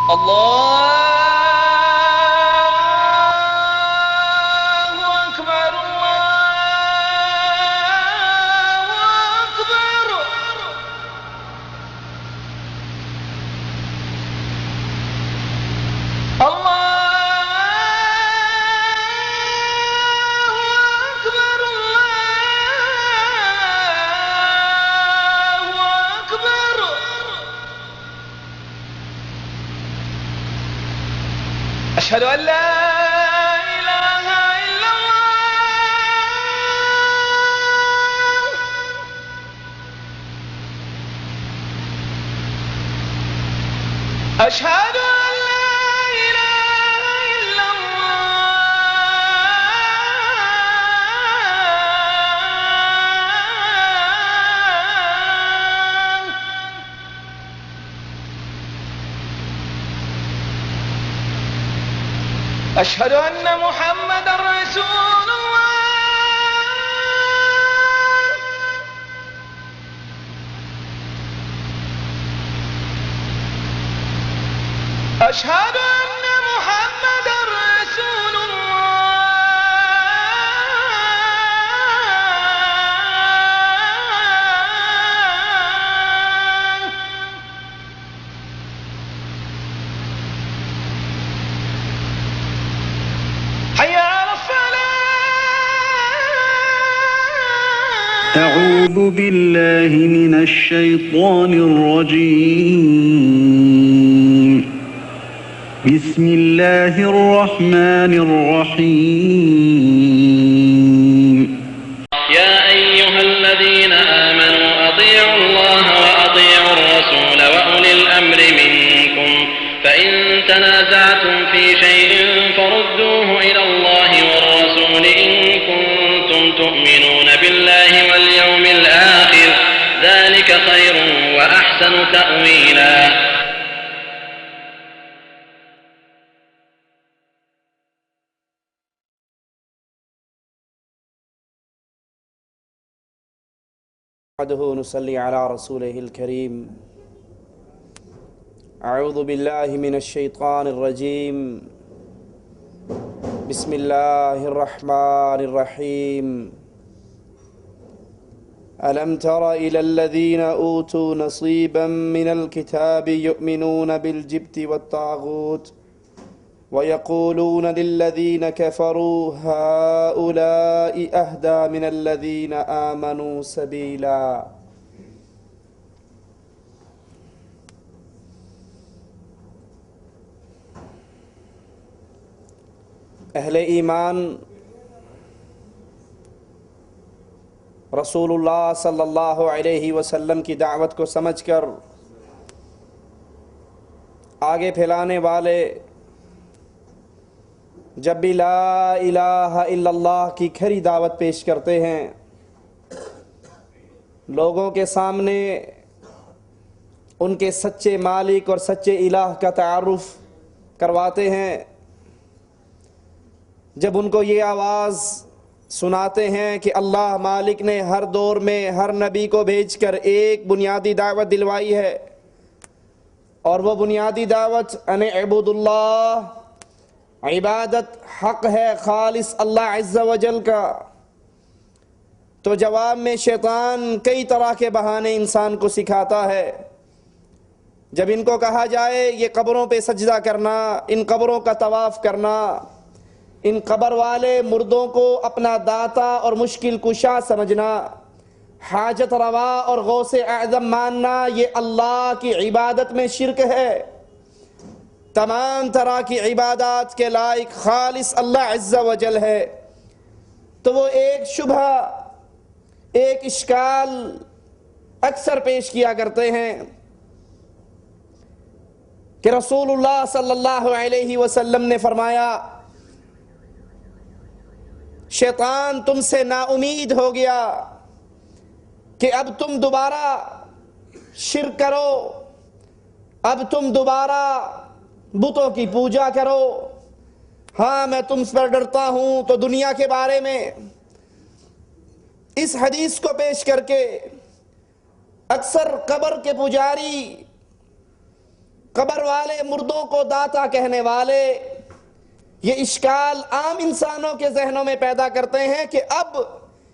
الله أكبر الله أكبر أشهد أن لا إله إلا الله أشهد أن لا إله إلا الله أشهد أن محمدًا رسول الله أشهد أن محمدًا رسول الله حي على الصلاة أعوذ بالله من الشيطان الرجيم بسم الله الرحمن الرحيم يا أيها الذين آمنوا أطيعوا الله وأطيعوا الرسول وأولي الأمر منكم فإن تنازعتم في شيء فردوه إلى الله والرسول إن كنتم تؤمنون بالله واليوم الآخر ذلك خير وأحسن تأويلا نحمده ونصلي على رسوله الكريم أعوذ بالله من الشيطان الرجيم بسم الله الرحمن الرحيم ألم تر إلى الذين أوتوا نصيبا من الكتاب يؤمنون بالجبت والطاغوت ويقولون للذين كفروا هؤلاء أهدى من الذين آمنوا سبيلا اہل ایمان رسول اللہ صلی اللہ علیہ وسلم کی دعوت کو سمجھ کر آگے پھیلانے والے جب بھی لا الہ الا اللہ کی کھری دعوت پیش کرتے ہیں، لوگوں کے سامنے ان کے سچے مالک اور سچے الہ کا تعارف کرواتے ہیں، جب ان کو یہ آواز سناتے ہیں کہ اللہ مالک نے ہر دور میں ہر نبی کو بھیج کر ایک بنیادی دعوت دلوائی ہے، اور وہ بنیادی دعوت ان اعبدوا اللہ، عبادت حق ہے خالص اللہ عز و جل کا، تو جواب میں شیطان کئی طرح کے بہانے انسان کو سکھاتا ہے۔ جب ان کو کہا جائے یہ قبروں پہ سجدہ کرنا، ان قبروں کا طواف کرنا، ان قبر والے مردوں کو اپنا داتا اور مشکل کشا سمجھنا، حاجت روا اور غوث اعظم ماننا، یہ اللہ کی عبادت میں شرک ہے۔ تمام طرح کی عبادات کے لائق خالص اللہ عز و جل ہے۔ تو وہ ایک شبہ، ایک اشکال اکثر پیش کیا کرتے ہیں کہ رسول اللہ صلی اللہ علیہ وسلم نے فرمایا شیطان تم سے نا امید ہو گیا کہ اب تم دوبارہ شرک کرو، اب تم دوبارہ بتوں کی پوجا کرو۔ ہاں میں تم پر ڈرتا ہوں۔ تو دنیا کے بارے میں اس حدیث کو پیش کر کے اکثر قبر کے پجاری قبر والے، مردوں کو داتا کہنے والے یہ اشکال عام انسانوں کے ذہنوں میں پیدا کرتے ہیں کہ اب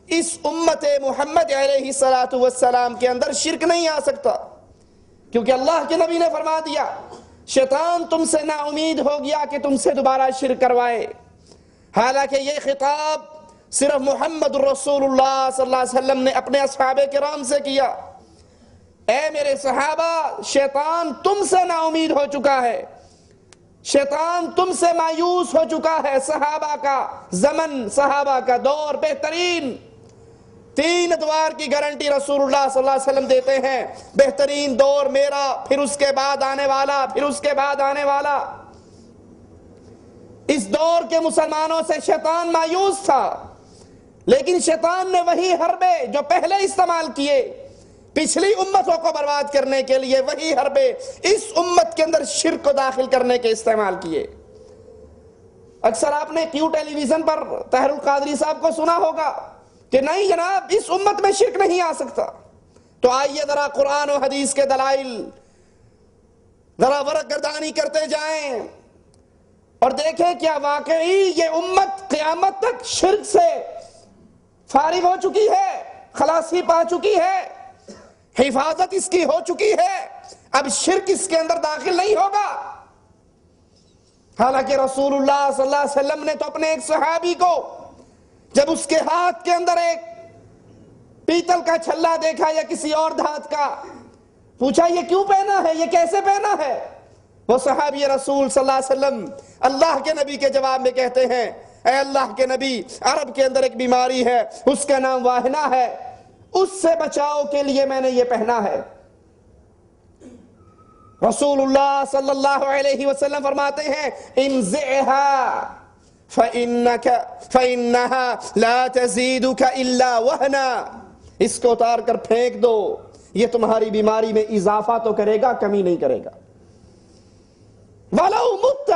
اس امت محمد علیہ السلام کے اندر شرک نہیں آ سکتا، کیونکہ اللہ کے نبی نے فرما دیا شیطان تم سے نا امید ہو گیا کہ تم سے دوبارہ شرک کروائے۔ حالانکہ یہ خطاب صرف محمد رسول اللہ صلی اللہ علیہ وسلم نے اپنے اصحاب کرام سے کیا، اے میرے صحابہ شیطان تم سے نا امید ہو چکا ہے، شیطان تم سے مایوس ہو چکا ہے۔ صحابہ کا زمن، صحابہ کا دور بہترین، 3 ادوار کی گارنٹی رسول اللہ صلی اللہ علیہ وسلم دیتے ہیں، بہترین دور میرا، پھر اس کے بعد آنے والا، پھر اس کے بعد آنے والا۔ اس دور کے مسلمانوں سے شیطان مایوس تھا، لیکن شیطان نے وہی حربے جو پہلے استعمال کیے پچھلی امتوں کو برباد کرنے کے لیے، وہی حربے اس امت کے اندر شرک کو داخل کرنے کے استعمال کیے۔ اکثر آپ نے کیو ٹیلی ویژن پر طاہر القادری صاحب کو سنا ہوگا کہ نہیں جناب اس امت میں شرک نہیں آ سکتا۔ تو آئیے ذرا قرآن و حدیث کے دلائل ذرا ورق گردانی کرتے جائیں اور دیکھیں کیا واقعی یہ امت قیامت تک شرک سے فارغ ہو چکی ہے، خلاصی پا چکی ہے، حفاظت اس کی ہو چکی ہے، اب شرک اس کے اندر داخل نہیں ہوگا۔ حالانکہ رسول اللہ صلی اللہ علیہ وسلم نے تو اپنے ایک صحابی کو جب اس کے ہاتھ کے اندر ایک پیتل کا چھلا دیکھا یا کسی اور دھات کا، پوچھا یہ کیوں پہنا ہے، یہ کیسے پہنا ہے؟ وہ صحابی رسول صلی اللہ علیہ وسلم اللہ کے نبی کے جواب میں کہتے ہیں اے اللہ کے نبی، عرب کے اندر ایک بیماری ہے، اس کا نام واہنہ ہے، اس سے بچاؤ کے لیے میں نے یہ پہنا ہے۔ رسول اللہ صلی اللہ علیہ وسلم فرماتے ہیں انزعها فإنها لا تزيدك إلا وهنا، اس کو اتار کر پھینک دو، یہ تمہاری بیماری میں اضافہ تو کرے گا، کمی نہیں کرے گا۔ وَلَوْ مُتَّ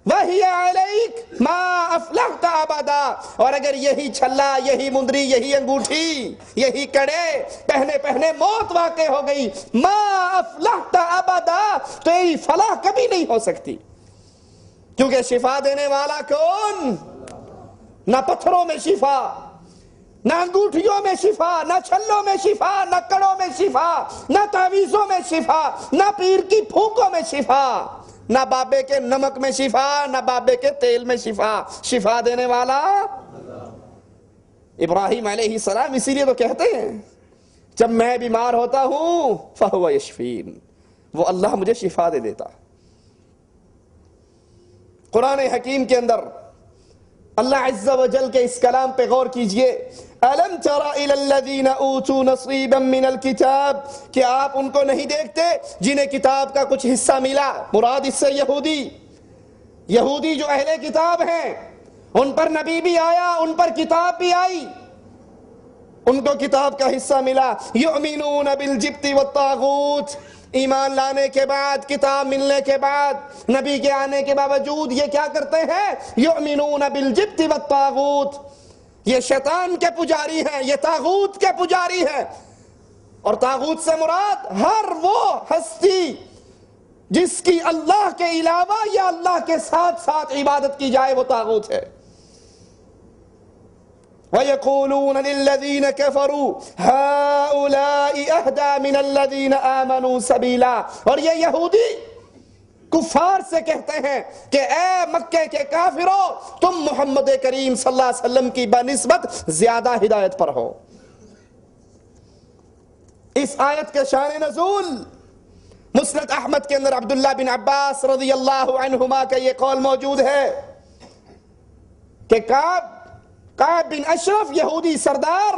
وَهِيَ عَلَيْكَ مَا أَفْلَحْتَ أَبَدًا، اور اگر یہی چھلا، یہی مندری، یہی انگوٹھی، یہی کڑے پہنے پہنے موت واقع ہو گئی، مَا أَفْلَحْتَ أَبَدًا، تو یہ فلاح کبھی نہیں ہو سکتی، کیونکہ شفا دینے والا کون؟ نہ پتھروں میں شفا، نہ انگوٹھیوں میں شفا، نہ چھلوں میں شفا، نہ کڑوں میں شفا، نہ تعویذوں میں شفا، نہ پیر کی پھونکوں میں شفا، نہ بابے کے نمک میں شفا، نہ بابے کے تیل میں شفا، شفا دینے والا ابراہیم علیہ السلام اسی لیے تو کہتے ہیں جب میں بیمار ہوتا ہوں فہو یشفین، وہ اللہ مجھے شفا دے دیتا۔ قرآن حکیم کے اندر اللہ عز و جل کے اس کلام پہ غور کیجئے، أَلَمْ تَرَ إِلَى الَّذِينَ أُوتُوا نَصِيبًا مِّنَ الْكِتَابِ، کہ آپ ان کو نہیں دیکھتے جنہیں کتاب کا کچھ حصہ ملا، مراد اس سے یہودی جو اہل کتاب ہیں، ان پر نبی بھی آیا، ان پر کتاب بھی آئی، ان کو کتاب کا حصہ ملا، يُؤْمِنُونَ بِالْجِبْتِ وَالطَّاغُوتِ، ایمان لانے کے بعد، کتاب ملنے کے بعد، نبی کے آنے کے باوجود یہ کیا کرتے ہیں؟ یؤمنون بالجبت والطاغوت، یہ شیطان کے پجاری ہیں، یہ طاغوت کے پجاری ہیں، اور طاغوت سے مراد ہر وہ ہستی جس کی اللہ کے علاوہ یا اللہ کے ساتھ ساتھ عبادت کی جائے وہ طاغوت ہے۔ وَيَقُولُونَ لِلَّذِينَ كَفَرُوا هَؤُلَاءِ أَهْدَى مِنَ الَّذِينَ آمَنُوا سَبِيلًا، اور یہ یہودی کفار سے کہتے ہیں کہ اے مکے کے کافرو، تم محمد کریم صلی اللہ علیہ وسلم کی بنسبت زیادہ ہدایت پر ہو۔ اس آیت کے شان نزول مسند احمد کے اندر عبداللہ بن عباس رضی اللہ عنہما کا یہ قول موجود ہے کہ کعب بن اشرف یہودی سردار،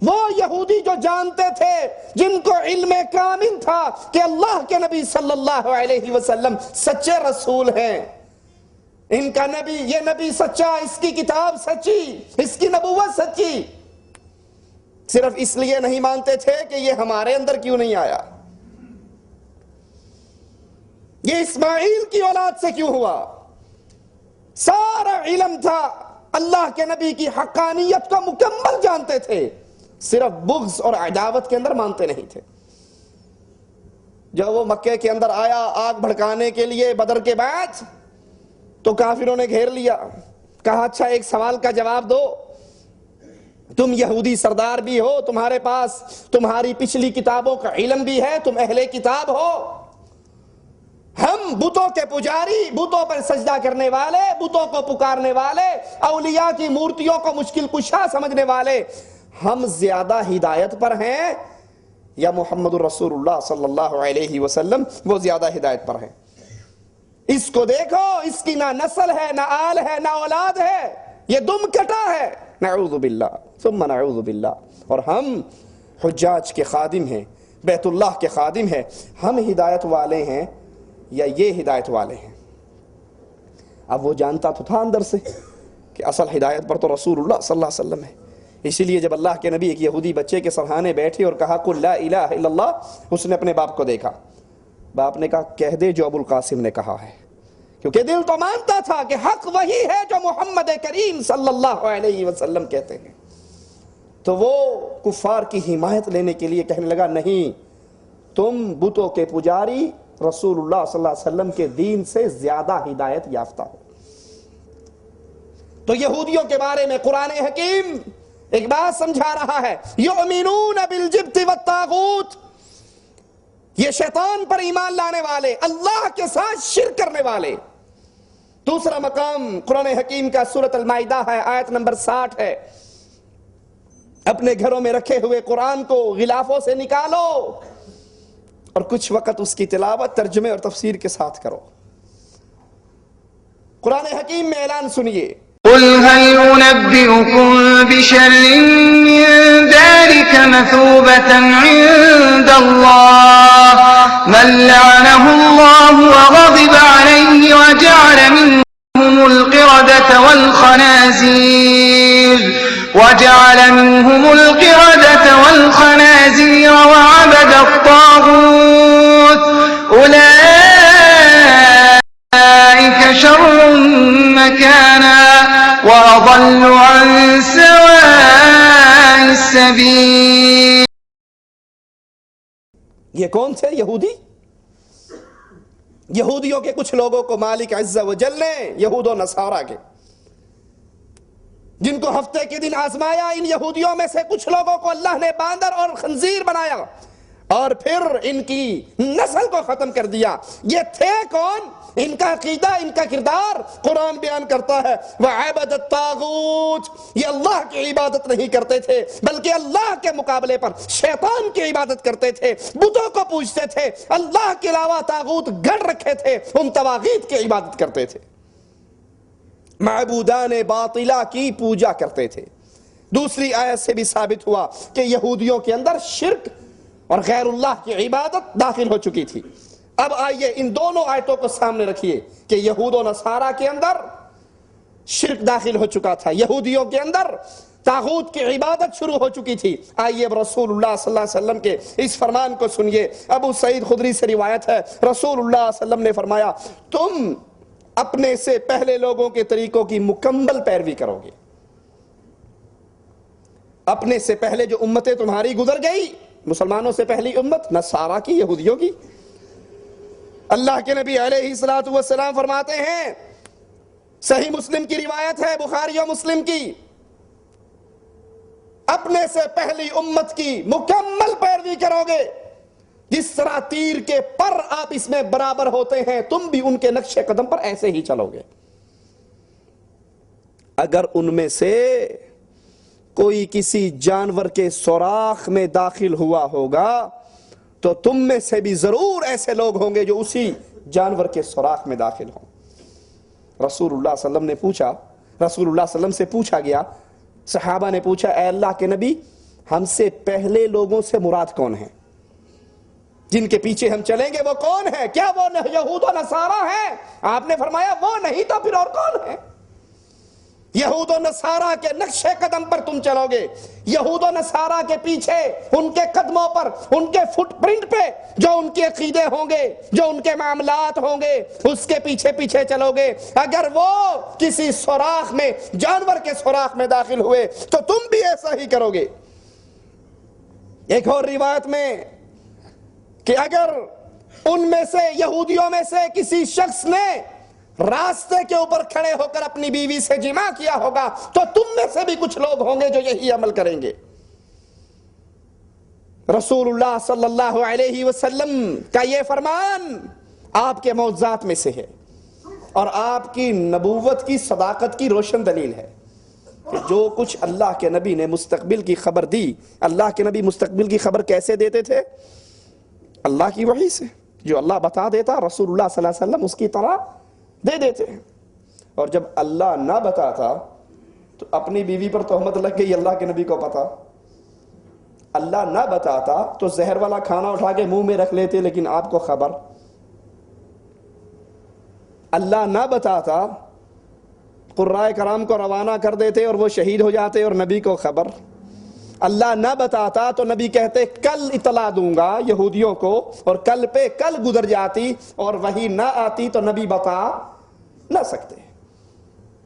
وہ یہودی جو جانتے تھے، جن کو علم کامل تھا کہ اللہ کے نبی صلی اللہ علیہ وسلم سچے رسول ہیں، ان کا نبی، یہ نبی سچا، اس کی کتاب سچی، اس کی نبوت سچی، صرف اس لیے نہیں مانتے تھے کہ یہ ہمارے اندر کیوں نہیں آیا، یہ اسماعیل کی اولاد سے کیوں ہوا، سارا علم تھا، اللہ کے نبی کی حقانیت کو مکمل جانتے تھے، صرف بغض اور عداوت کے اندر مانتے نہیں تھے۔ جب وہ مکے کے اندر آیا آگ بھڑکانے کے لیے بدر کے بعد، تو کافروں نے گھیر لیا، کہا اچھا ایک سوال کا جواب دو، تم یہودی سردار بھی ہو، تمہارے پاس تمہاری پچھلی کتابوں کا علم بھی ہے، تم اہل کتاب ہو، ہم بتوں کے پجاری، بتوں پر سجدہ کرنے والے، بتوں کو پکارنے والے، اولیاء کی مورتیوں کو مشکل کشا سمجھنے والے، ہم زیادہ ہدایت پر ہیں یا محمد الرسول اللہ صلی اللہ علیہ وسلم وہ زیادہ ہدایت پر ہیں؟ اس کو دیکھو، اس کی نہ نسل ہے، نہ آل ہے، نہ اولاد ہے، یہ دم کٹا ہے، نعوذ باللہ ثم نعوذ باللہ۔ اور ہم حجاج کے خادم ہیں، بیت اللہ کے خادم ہیں، ہم ہدایت والے ہیں یا یہ ہدایت والے ہیں؟ اب وہ جانتا تو تھا اندر سے کہ اصل ہدایت پر تو رسول اللہ صلی اللہ علیہ وسلم ہے۔ اسی لیے جب اللہ کے نبی ایک یہودی بچے کے سرہانے بیٹھے اور کہا قل لا الہ الا اللہ، اس نے اپنے باپ کو دیکھا، باپ نے کہا کہہ دے جو ابو القاسم نے کہا ہے، کیونکہ دل تو مانتا تھا کہ حق وہی ہے جو محمد کریم صلی اللہ علیہ وسلم کہتے ہیں۔ تو وہ کفار کی حمایت لینے کے لیے کہنے لگا نہیں، تم بتوں کے پجاری رسول اللہ صلی اللہ علیہ وسلم کے دین سے زیادہ ہدایت یافتہ ہو۔ تو یہودیوں کے بارے میں قرآن حکیم ایک بات سمجھا رہا ہے، یؤمنون بالجبت والطاغوت، یہ شیطان پر ایمان لانے والے، اللہ کے ساتھ شرک کرنے والے۔ دوسرا مقام قرآن حکیم کا سورۃ المائدہ ہے، آیت نمبر 60 ہے، اپنے گھروں میں رکھے ہوئے قرآن کو غلافوں سے نکالو اور کچھ وقت اس کی تلاوت ترجمے اور تفسیر کے ساتھ کرو۔ قرآن حکیم میں اعلان سنیے، قل هل أنبئكم بشر من ذلك مثوبة عند الله من لعنه الله وغضب عليه وجعل منهم القردة والخنازير وعبد الطاغوت أولئك شر مكانا وأضل عن سواء السبيل۔ یہ کون تھے؟ یہودی، یہودیوں کے کچھ لوگوں کو مالک عز و جل نے، یہود و نصارہ کے، جن کو ہفتے کے دن آزمایا، ان یہودیوں میں سے کچھ لوگوں کو اللہ نے باندر اور خنزیر بنایا اور پھر ان کی نسل کو ختم کر دیا۔ یہ تھے کون؟ ان کا عقیدہ، ان کا کردار قرآن بیان کرتا ہے، وَعَبَدَ الطَّاغُوتِ، یہ اللہ کی عبادت نہیں کرتے تھے بلکہ اللہ کے مقابلے پر شیطان کی عبادت کرتے تھے، بتوں کو پوجتے تھے، اللہ کے علاوہ طاغوت گڑ رکھے تھے، ان طواغیت کی عبادت کرتے تھے، معبودان باطلہ کی پوجا کرتے تھے۔ دوسری آیت سے بھی ثابت ہوا کہ یہودیوں کے اندر شرک اور غیر اللہ کی عبادت داخل ہو چکی تھی۔ اب آئیے ان دونوں آیتوں کو سامنے رکھیے کہ یہود و نصارہ کے اندر شرک داخل ہو چکا تھا، یہودیوں کے اندر طاغوت کی عبادت شروع ہو چکی تھی۔ آئیے اب رسول اللہ صلی اللہ علیہ وسلم کے اس فرمان کو سنیے۔ ابو سعید خدری سے روایت ہے، رسول اللہ صلی اللہ علیہ وسلم نے فرمایا تم اپنے سے پہلے لوگوں کے طریقوں کی مکمل پیروی کرو گے۔ اپنے سے پہلے جو امتیں تمہاری گزر گئی، مسلمانوں سے پہلی امت نصارہ کی، یہودیوں کی، اللہ کے نبی علیہ الصلوۃ والسلام فرماتے ہیں، صحیح مسلم کی روایت ہے، بخاری و مسلم کی، اپنے سے پہلی امت کی مکمل پیروی کرو گے، جس طرح تیر کے پر آپ اس میں برابر ہوتے ہیں، تم بھی ان کے نقش قدم پر ایسے ہی چلو گے۔ اگر ان میں سے کوئی کسی جانور کے سوراخ میں داخل ہوا ہوگا تو تم میں سے بھی ضرور ایسے لوگ ہوں گے جو اسی جانور کے سوراخ میں داخل ہوں۔ رسول اللہ صلی اللہ علیہ وسلم نے پوچھا، رسول اللہ صلی اللہ علیہ وسلم سے پوچھا گیا، صحابہ نے پوچھا اے اللہ کے نبی، ہم سے پہلے لوگوں سے مراد کون ہیں؟ جن کے پیچھے ہم چلیں گے وہ کون ہے؟ کیا وہ یہود و نصارہ ہیں؟ آپ نے فرمایا وہ نہیں تو پھر اور کون ہے؟ یہود و نصارہ کے نقش قدم پر تم چلو گے، یہود و نصارہ کے پیچھے، ان کے قدموں پر، ان کے فٹ پرنٹ پہ جو ان کے عقیدے ہوں گے، جو ان کے معاملات ہوں گے، اس کے پیچھے پیچھے چلو گے۔ اگر وہ کسی سوراخ میں، جانور کے سوراخ میں داخل ہوئے تو تم بھی ایسا ہی کرو گے۔ ایک اور روایت میں کہ اگر ان میں سے یہودیوں میں سے کسی شخص نے راستے کے اوپر کھڑے ہو کر اپنی بیوی سے جماع کیا ہوگا تو تم میں سے بھی کچھ لوگ ہوں گے جو یہی عمل کریں گے۔ رسول اللہ صلی اللہ علیہ وسلم کا یہ فرمان آپ کے معجزات میں سے ہے اور آپ کی نبوت کی صداقت کی روشن دلیل ہے کہ جو کچھ اللہ کے نبی نے مستقبل کی خبر دی، اللہ کے نبی مستقبل کی خبر کیسے دیتے تھے؟ اللہ کی وحی سے، جو اللہ بتا دیتا رسول اللہ صلی اللہ علیہ وسلم اس کی طرح دے دیتے ہیں۔ اور جب اللہ نہ بتاتا تو اپنی بیوی پر تہمت لگ گئی، اللہ کے نبی کو پتا۔ اللہ نہ بتاتا تو زہر والا کھانا اٹھا کے منہ میں رکھ لیتے لیکن آپ کو خبر۔ اللہ نہ بتاتا قرائے کرام کو روانہ کر دیتے اور وہ شہید ہو جاتے اور نبی کو خبر۔ اللہ نہ بتاتا تو نبی کہتے کل اطلاع دوں گا یہودیوں کو، اور کل پہ کل گزر جاتی اور وہی نہ آتی تو نبی بتا نہ سکتے۔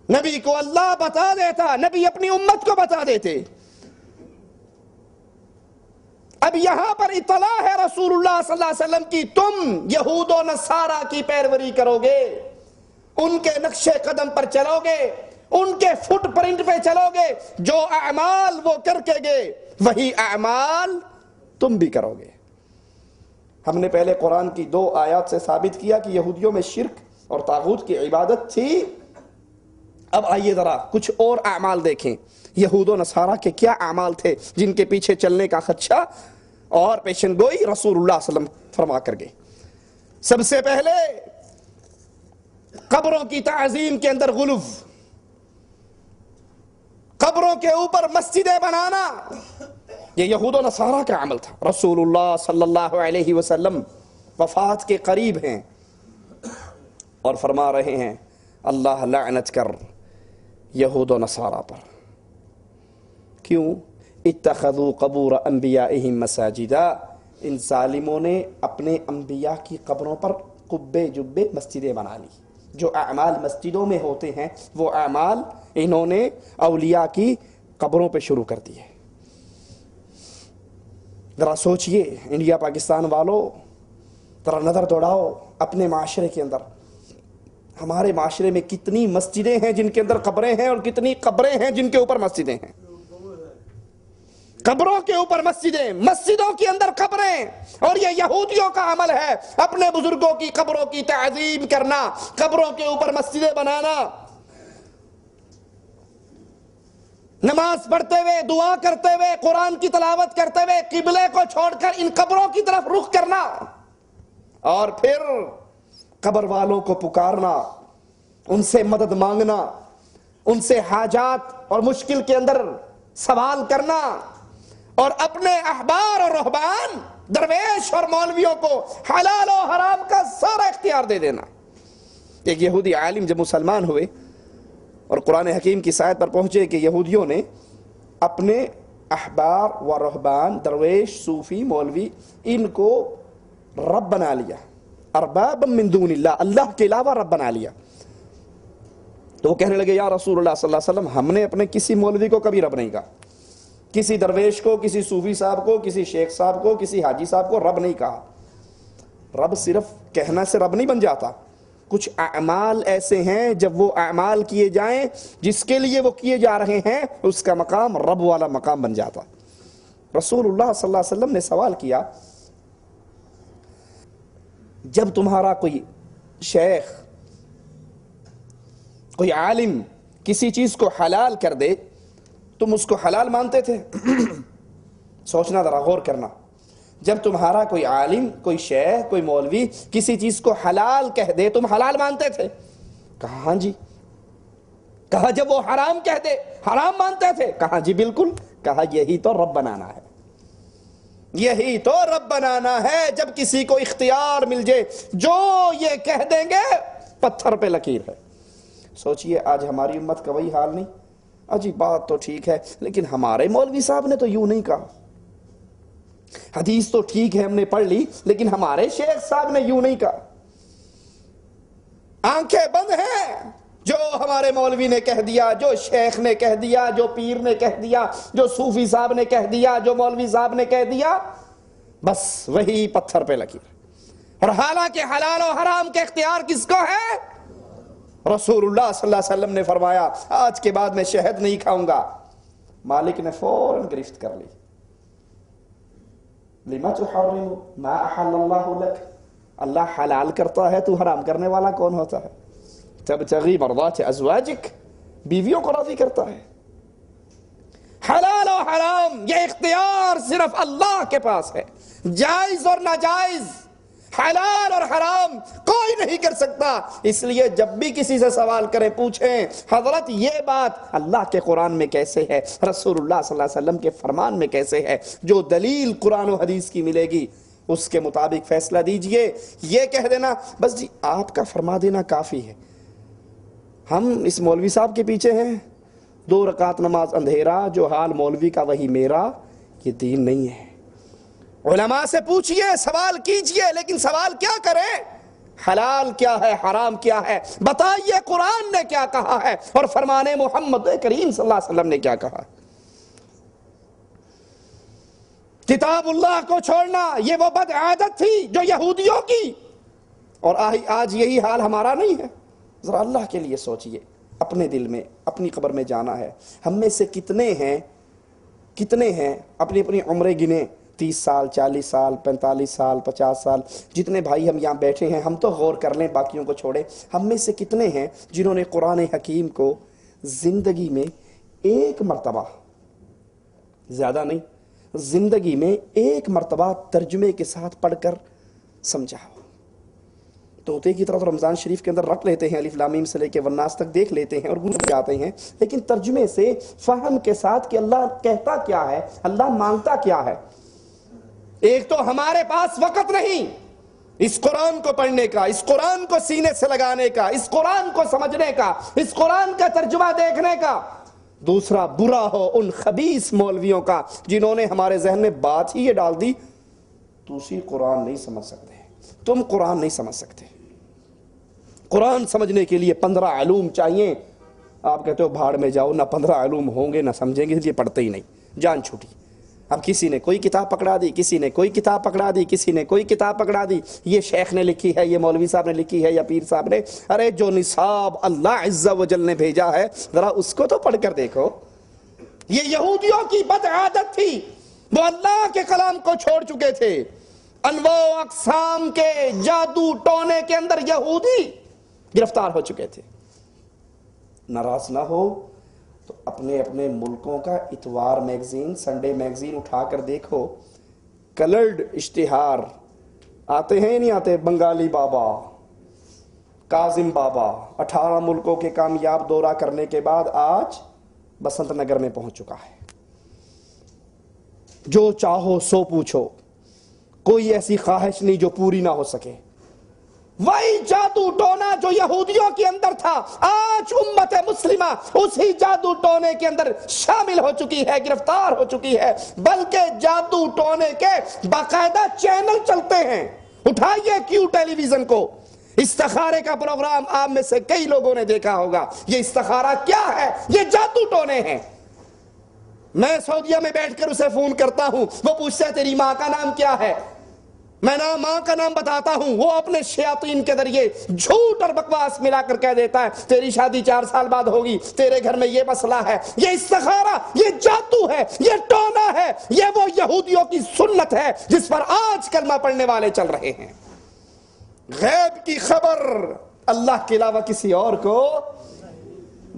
نبی کو اللہ بتا دیتا، نبی اپنی امت کو بتا دیتے۔ اب یہاں پر اطلاع ہے رسول اللہ صلی اللہ علیہ وسلم کی، تم یہود و نصارہ کی پیروی کرو گے، ان کے نقش قدم پر چلو گے، ان کے فٹ پرنٹ پہ چلو گے، جو اعمال وہ کر کے گئے وہی اعمال تم بھی کرو گے۔ ہم نے پہلے قرآن کی 2 آیات سے ثابت کیا کہ یہودیوں میں شرک اور طاغوت کی عبادت تھی۔ اب آئیے ذرا کچھ اور اعمال دیکھیں، یہود و نصارہ کے کیا اعمال تھے جن کے پیچھے چلنے کا خدشہ اور پیشن گوئی رسول اللہ صلی اللہ علیہ وسلم فرما کر گئے۔ سب سے پہلے قبروں کی تعظیم کے اندر غلو، قبروں کے اوپر مسجدیں بنانا، یہ یہود و نصارہ کا عمل تھا۔ رسول اللہ صلی اللہ علیہ وسلم وفات کے قریب ہیں اور فرما رہے ہیں اللہ لعنت کر یہود و نصارہ پر۔ کیوں؟ اتخذوا قبور انبیائہم مساجدا، ان ظالموں نے اپنے انبیاء کی قبروں پر قبے جبے مسجدیں بنا لی۔ جو اعمال مسجدوں میں ہوتے ہیں وہ اعمال انہوں نے اولیاء کی قبروں پہ شروع کر دیے۔ ذرا سوچئے انڈیا پاکستان والوں، ذرا نظر دوڑاؤ اپنے معاشرے کے اندر، ہمارے معاشرے میں کتنی مسجدیں ہیں جن کے اندر قبریں ہیں اور کتنی قبریں ہیں جن کے اوپر مسجدیں ہیں۔ قبروں کے اوپر مسجدیں، مسجدوں کے اندر قبریں، اور یہ یہودیوں کا عمل ہے اپنے بزرگوں کی قبروں کی تعظیم کرنا، قبروں کے اوپر مسجدیں بنانا، نماز پڑھتے ہوئے، دعا کرتے ہوئے، قرآن کی تلاوت کرتے ہوئے قبلے کو چھوڑ کر ان قبروں کی طرف رخ کرنا، اور پھر قبر والوں کو پکارنا، ان سے مدد مانگنا، ان سے حاجات اور مشکل کے اندر سوال کرنا، اور اپنے احبار اور رہبان، درویش اور مولویوں کو حلال و حرام کا سارا اختیار دے دینا۔ ایک یہودی عالم جب مسلمان ہوئے اور قرآن حکیم کی سائد پر پہنچے کہ یہودیوں نے اپنے احبار و رہبان، درویش، صوفی، مولوی، ان کو رب بنا لیا، ارباب من دون اللہ، اللہ کے علاوہ رب بنا لیا، تو وہ کہنے لگے یا رسول اللہ صلی اللہ علیہ وسلم، ہم نے اپنے کسی مولوی کو کبھی رب نہیں کہا، کسی درویش کو، کسی صوفی صاحب کو، کسی شیخ صاحب کو، کسی حاجی صاحب کو رب نہیں کہا۔ رب صرف کہنا سے رب نہیں بن جاتا، کچھ اعمال ایسے ہیں جب وہ اعمال کیے جائیں جس کے لیے وہ کیے جا رہے ہیں اس کا مقام رب والا مقام بن جاتا۔ رسول اللہ صلی اللہ علیہ وسلم نے سوال کیا، جب تمہارا کوئی شیخ، کوئی عالم کسی چیز کو حلال کر دے تم اس کو حلال مانتے تھے؟ سوچنا ذرا، غور کرنا، جب تمہارا کوئی عالم، کوئی شیخ، کوئی مولوی کسی چیز کو حلال کہہ دے تم حلال مانتے تھے؟ کہا ہاں جی۔ کہا جب وہ حرام کہہ دے حرام مانتے تھے؟ کہا جی بالکل۔ کہا یہی تو رب بنانا ہے، یہی تو رب بنانا ہے، جب کسی کو اختیار مل جائے جو یہ کہہ دیں گے پتھر پہ لکیر ہے۔ سوچئے آج ہماری امت کا وہی حال نہیں؟ اجی بات تو ٹھیک ہے لیکن ہمارے مولوی صاحب نے تو یوں نہیں کہا، حدیث تو ٹھیک ہے ہم نے پڑھ لی لیکن ہمارے شیخ صاحب نے یوں نہیں کہا۔ آنکھیں بند ہیں، جو ہمارے مولوی نے کہہ دیا، جو شیخ نے کہہ دیا، جو پیر نے کہہ دیا، جو صوفی صاحب نے کہہ دیا، جو مولوی صاحب نے کہہ دیا، بس وہی پتھر پہ لکیر۔ اور حالانکہ حلال و حرام کے اختیار کس کو ہے؟ رسول اللہ صلی اللہ علیہ وسلم نے فرمایا آج کے بعد میں شہد نہیں کھاؤں گا. مالک نے فوراً گرفت کر لی. لما تحرم ما احل اللہ لک، اللہ حلال کرتا ہے تو حرام کرنے والا کون ہوتا ہے؟ تبتغی مرضات ازواجک، بیویوں کو راضی کرتا ہے. حلال و حرام یہ اختیار صرف اللہ کے پاس ہے. جائز اور ناجائز، حلال اور حرام کوئی نہیں کر سکتا. اس لیے جب بھی کسی سے سوال کریں پوچھیں حضرت یہ بات اللہ کے قرآن میں کیسے ہے، رسول اللہ صلی اللہ علیہ وسلم کے فرمان میں کیسے ہے. جو دلیل قرآن و حدیث کی ملے گی اس کے مطابق فیصلہ دیجئے. یہ کہہ دینا بس جی آپ کا فرما دینا کافی ہے، ہم اس مولوی صاحب کے پیچھے ہیں، 2 رکعت نماز اندھیرا، جو حال مولوی کا وہی میرا، یہ دین نہیں ہے. علماء سے پوچھئے، سوال کیجئے، لیکن سوال کیا کریں؟ حلال کیا ہے، حرام کیا ہے، بتائیے قرآن نے کیا کہا ہے اور فرمان محمد کریم صلی اللہ علیہ وسلم نے کیا کہا. کتاب اللہ کو چھوڑنا یہ وہ بد عادت تھی جو یہودیوں کی، اور آج یہی حال ہمارا نہیں ہے. ذرا اللہ کے لیے سوچئے، اپنے دل میں اپنی قبر میں جانا ہے. ہم میں سے کتنے ہیں اپنی اپنی عمریں گنے، 30 سال 40 سال 45 سال 50 سال، جتنے بھائی ہم یہاں بیٹھے ہیں ہم تو غور کر لیں، باقیوں کو چھوڑیں. ہم میں سے کتنے ہیں جنہوں نے قرآن حکیم کو زندگی میں ایک مرتبہ، زیادہ نہیں، زندگی میں ایک مرتبہ ترجمے کے ساتھ پڑھ کر سمجھا ہو؟ طوطے کی طرح تو رمضان شریف کے اندر رکھ لیتے ہیں، الف لام میم سے لے کے والناس تک دیکھ لیتے ہیں اور گن جاتے ہیں، لیکن ترجمے سے فہم کے ساتھ کہ اللہ کہتا کیا ہے، اللہ مانگتا کیا ہے. ایک تو ہمارے پاس وقت نہیں اس قرآن کو پڑھنے کا، اس قرآن کو سینے سے لگانے کا، اس قرآن کو سمجھنے کا، اس قرآن کا ترجمہ دیکھنے کا. دوسرا برا ہو ان خبیث مولویوں کا جنہوں نے ہمارے ذہن میں بات ہی یہ ڈال دی، دوسری قرآن نہیں سمجھ سکتے، تم قرآن نہیں سمجھ سکتے. قرآن سمجھنے کے لیے 15 علوم چاہیے. آپ کہتے ہو بھاڑ میں جاؤ، نہ 15 علوم ہوں گے نہ سمجھیں گے، اس لیے پڑھتے ہی نہیں، جان چھوٹی. اب کسی نے کوئی کتاب پکڑا دی، کسی نے کوئی کتاب پکڑا دی، کسی نے کوئی کتاب پکڑا دی، یہ شیخ نے لکھی ہے، یہ مولوی صاحب نے لکھی ہے، یا پیر صاحب نے. ارے جو نصاب اللہ عز و جل نے بھیجا ہے ذرا اس کو تو پڑھ کر دیکھو. یہ یہودیوں کی بد عادت تھی، وہ اللہ کے کلام کو چھوڑ چکے تھے. انواع و اقسام کے جادو ٹونے کے اندر یہودی گرفتار ہو چکے تھے. ناراض نہ ہو تو اپنے اپنے ملکوں کا اتوار میگزین، سنڈے میگزین اٹھا کر دیکھو، کلرڈ اشتہار آتے ہیں نہیں آتے؟ بنگالی بابا، کاظم بابا 18 ملکوں کے کامیاب دورہ کرنے کے بعد آج بسنت نگر میں پہنچ چکا ہے. جو چاہو سو پوچھو، کوئی ایسی خواہش نہیں جو پوری نہ ہو سکے. وہی جادو ٹونا جو یہودیوں کے اندر تھا آج امت مسلمہ اسی جادو ٹونے کے اندر شامل ہو چکی ہے، گرفتار ہو چکی ہے. بلکہ جادو ٹونے کے باقاعدہ چینل چلتے ہیں. اٹھائیے کیوں ٹیلی ویژن کو، استخارے کا پروگرام آپ میں سے کئی لوگوں نے دیکھا ہوگا. یہ استخارہ کیا ہے؟ یہ جادو ٹونے ہیں. میں سعودیہ میں بیٹھ کر اسے فون کرتا ہوں، وہ پوچھتا ہے تیری ماں کا نام کیا ہے، میں ماں کا نام بتاتا ہوں، وہ اپنے شیاطین کے ذریعے جھوٹ اور بکواس ملا کر کہہ دیتا ہے تیری شادی 4 سال بعد ہوگی، تیرے گھر میں یہ مسئلہ ہے. یہ استخارہ، یہ جادو ہے، یہ ٹونا ہے، یہ وہ یہودیوں کی سنت ہے جس پر آج کلمہ پڑھنے والے چل رہے ہیں. غیب کی خبر اللہ کے علاوہ کسی اور کو،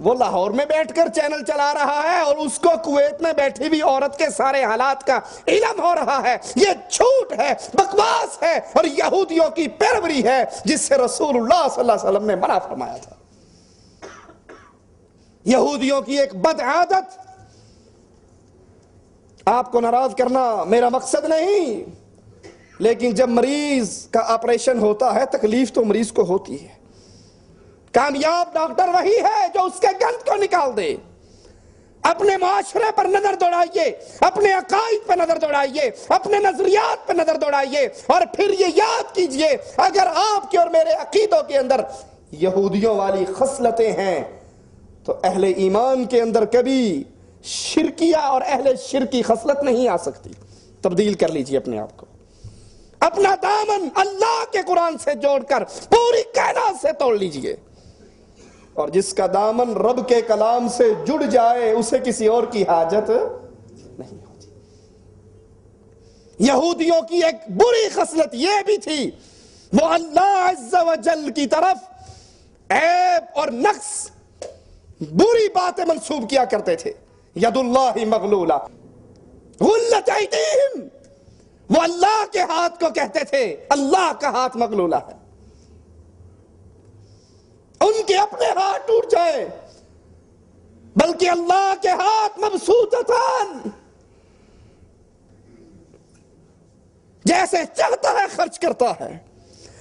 وہ لاہور میں بیٹھ کر چینل چلا رہا ہے اور اس کو کویت میں بیٹھی بھی عورت کے سارے حالات کا علم ہو رہا ہے. یہ جھوٹ ہے، بکواس ہے اور یہودیوں کی پیروی ہے جس سے رسول اللہ صلی اللہ علیہ وسلم نے منع فرمایا تھا. یہودیوں کی ایک بد عادت. آپ کو ناراض کرنا میرا مقصد نہیں، لیکن جب مریض کا آپریشن ہوتا ہے تکلیف تو مریض کو ہوتی ہے. کامیاب ڈاکٹر وہی ہے جو اس کے گند کو نکال دے. اپنے معاشرے پر نظر دوڑائیے، اپنے عقائد پر نظر دوڑائیے، اپنے نظریات پر نظر دوڑائیے اور پھر یہ یاد کیجئے اگر آپ کے اور میرے عقیدوں کے اندر یہودیوں والی خصلتیں ہیں تو اہل ایمان کے اندر کبھی شرکیہ اور اہل شرکی خصلت نہیں آ سکتی. تبدیل کر لیجئے اپنے آپ کو. اپنا دامن اللہ کے قرآن سے جوڑ کر پوری کائنات سے توڑ لیجئے، اور جس کا دامن رب کے کلام سے جڑ جائے اسے کسی اور کی حاجت نہیں ہوتی۔ یہودیوں کی ایک بری خصلت یہ بھی تھی، وہ اللہ عز و جل کی طرف عیب اور نقص، بری باتیں منسوب کیا کرتے تھے۔ ید اللہ مغلولہ غلت ایدیہم، وہ اللہ کے ہاتھ کو کہتے تھے اللہ کا ہاتھ مغلولہ ہے، ان کے اپنے ہاتھ ٹوٹ جائے، بلکہ اللہ کے ہاتھ مبسوطتان، جیسے چاہتا ہے خرچ کرتا ہے۔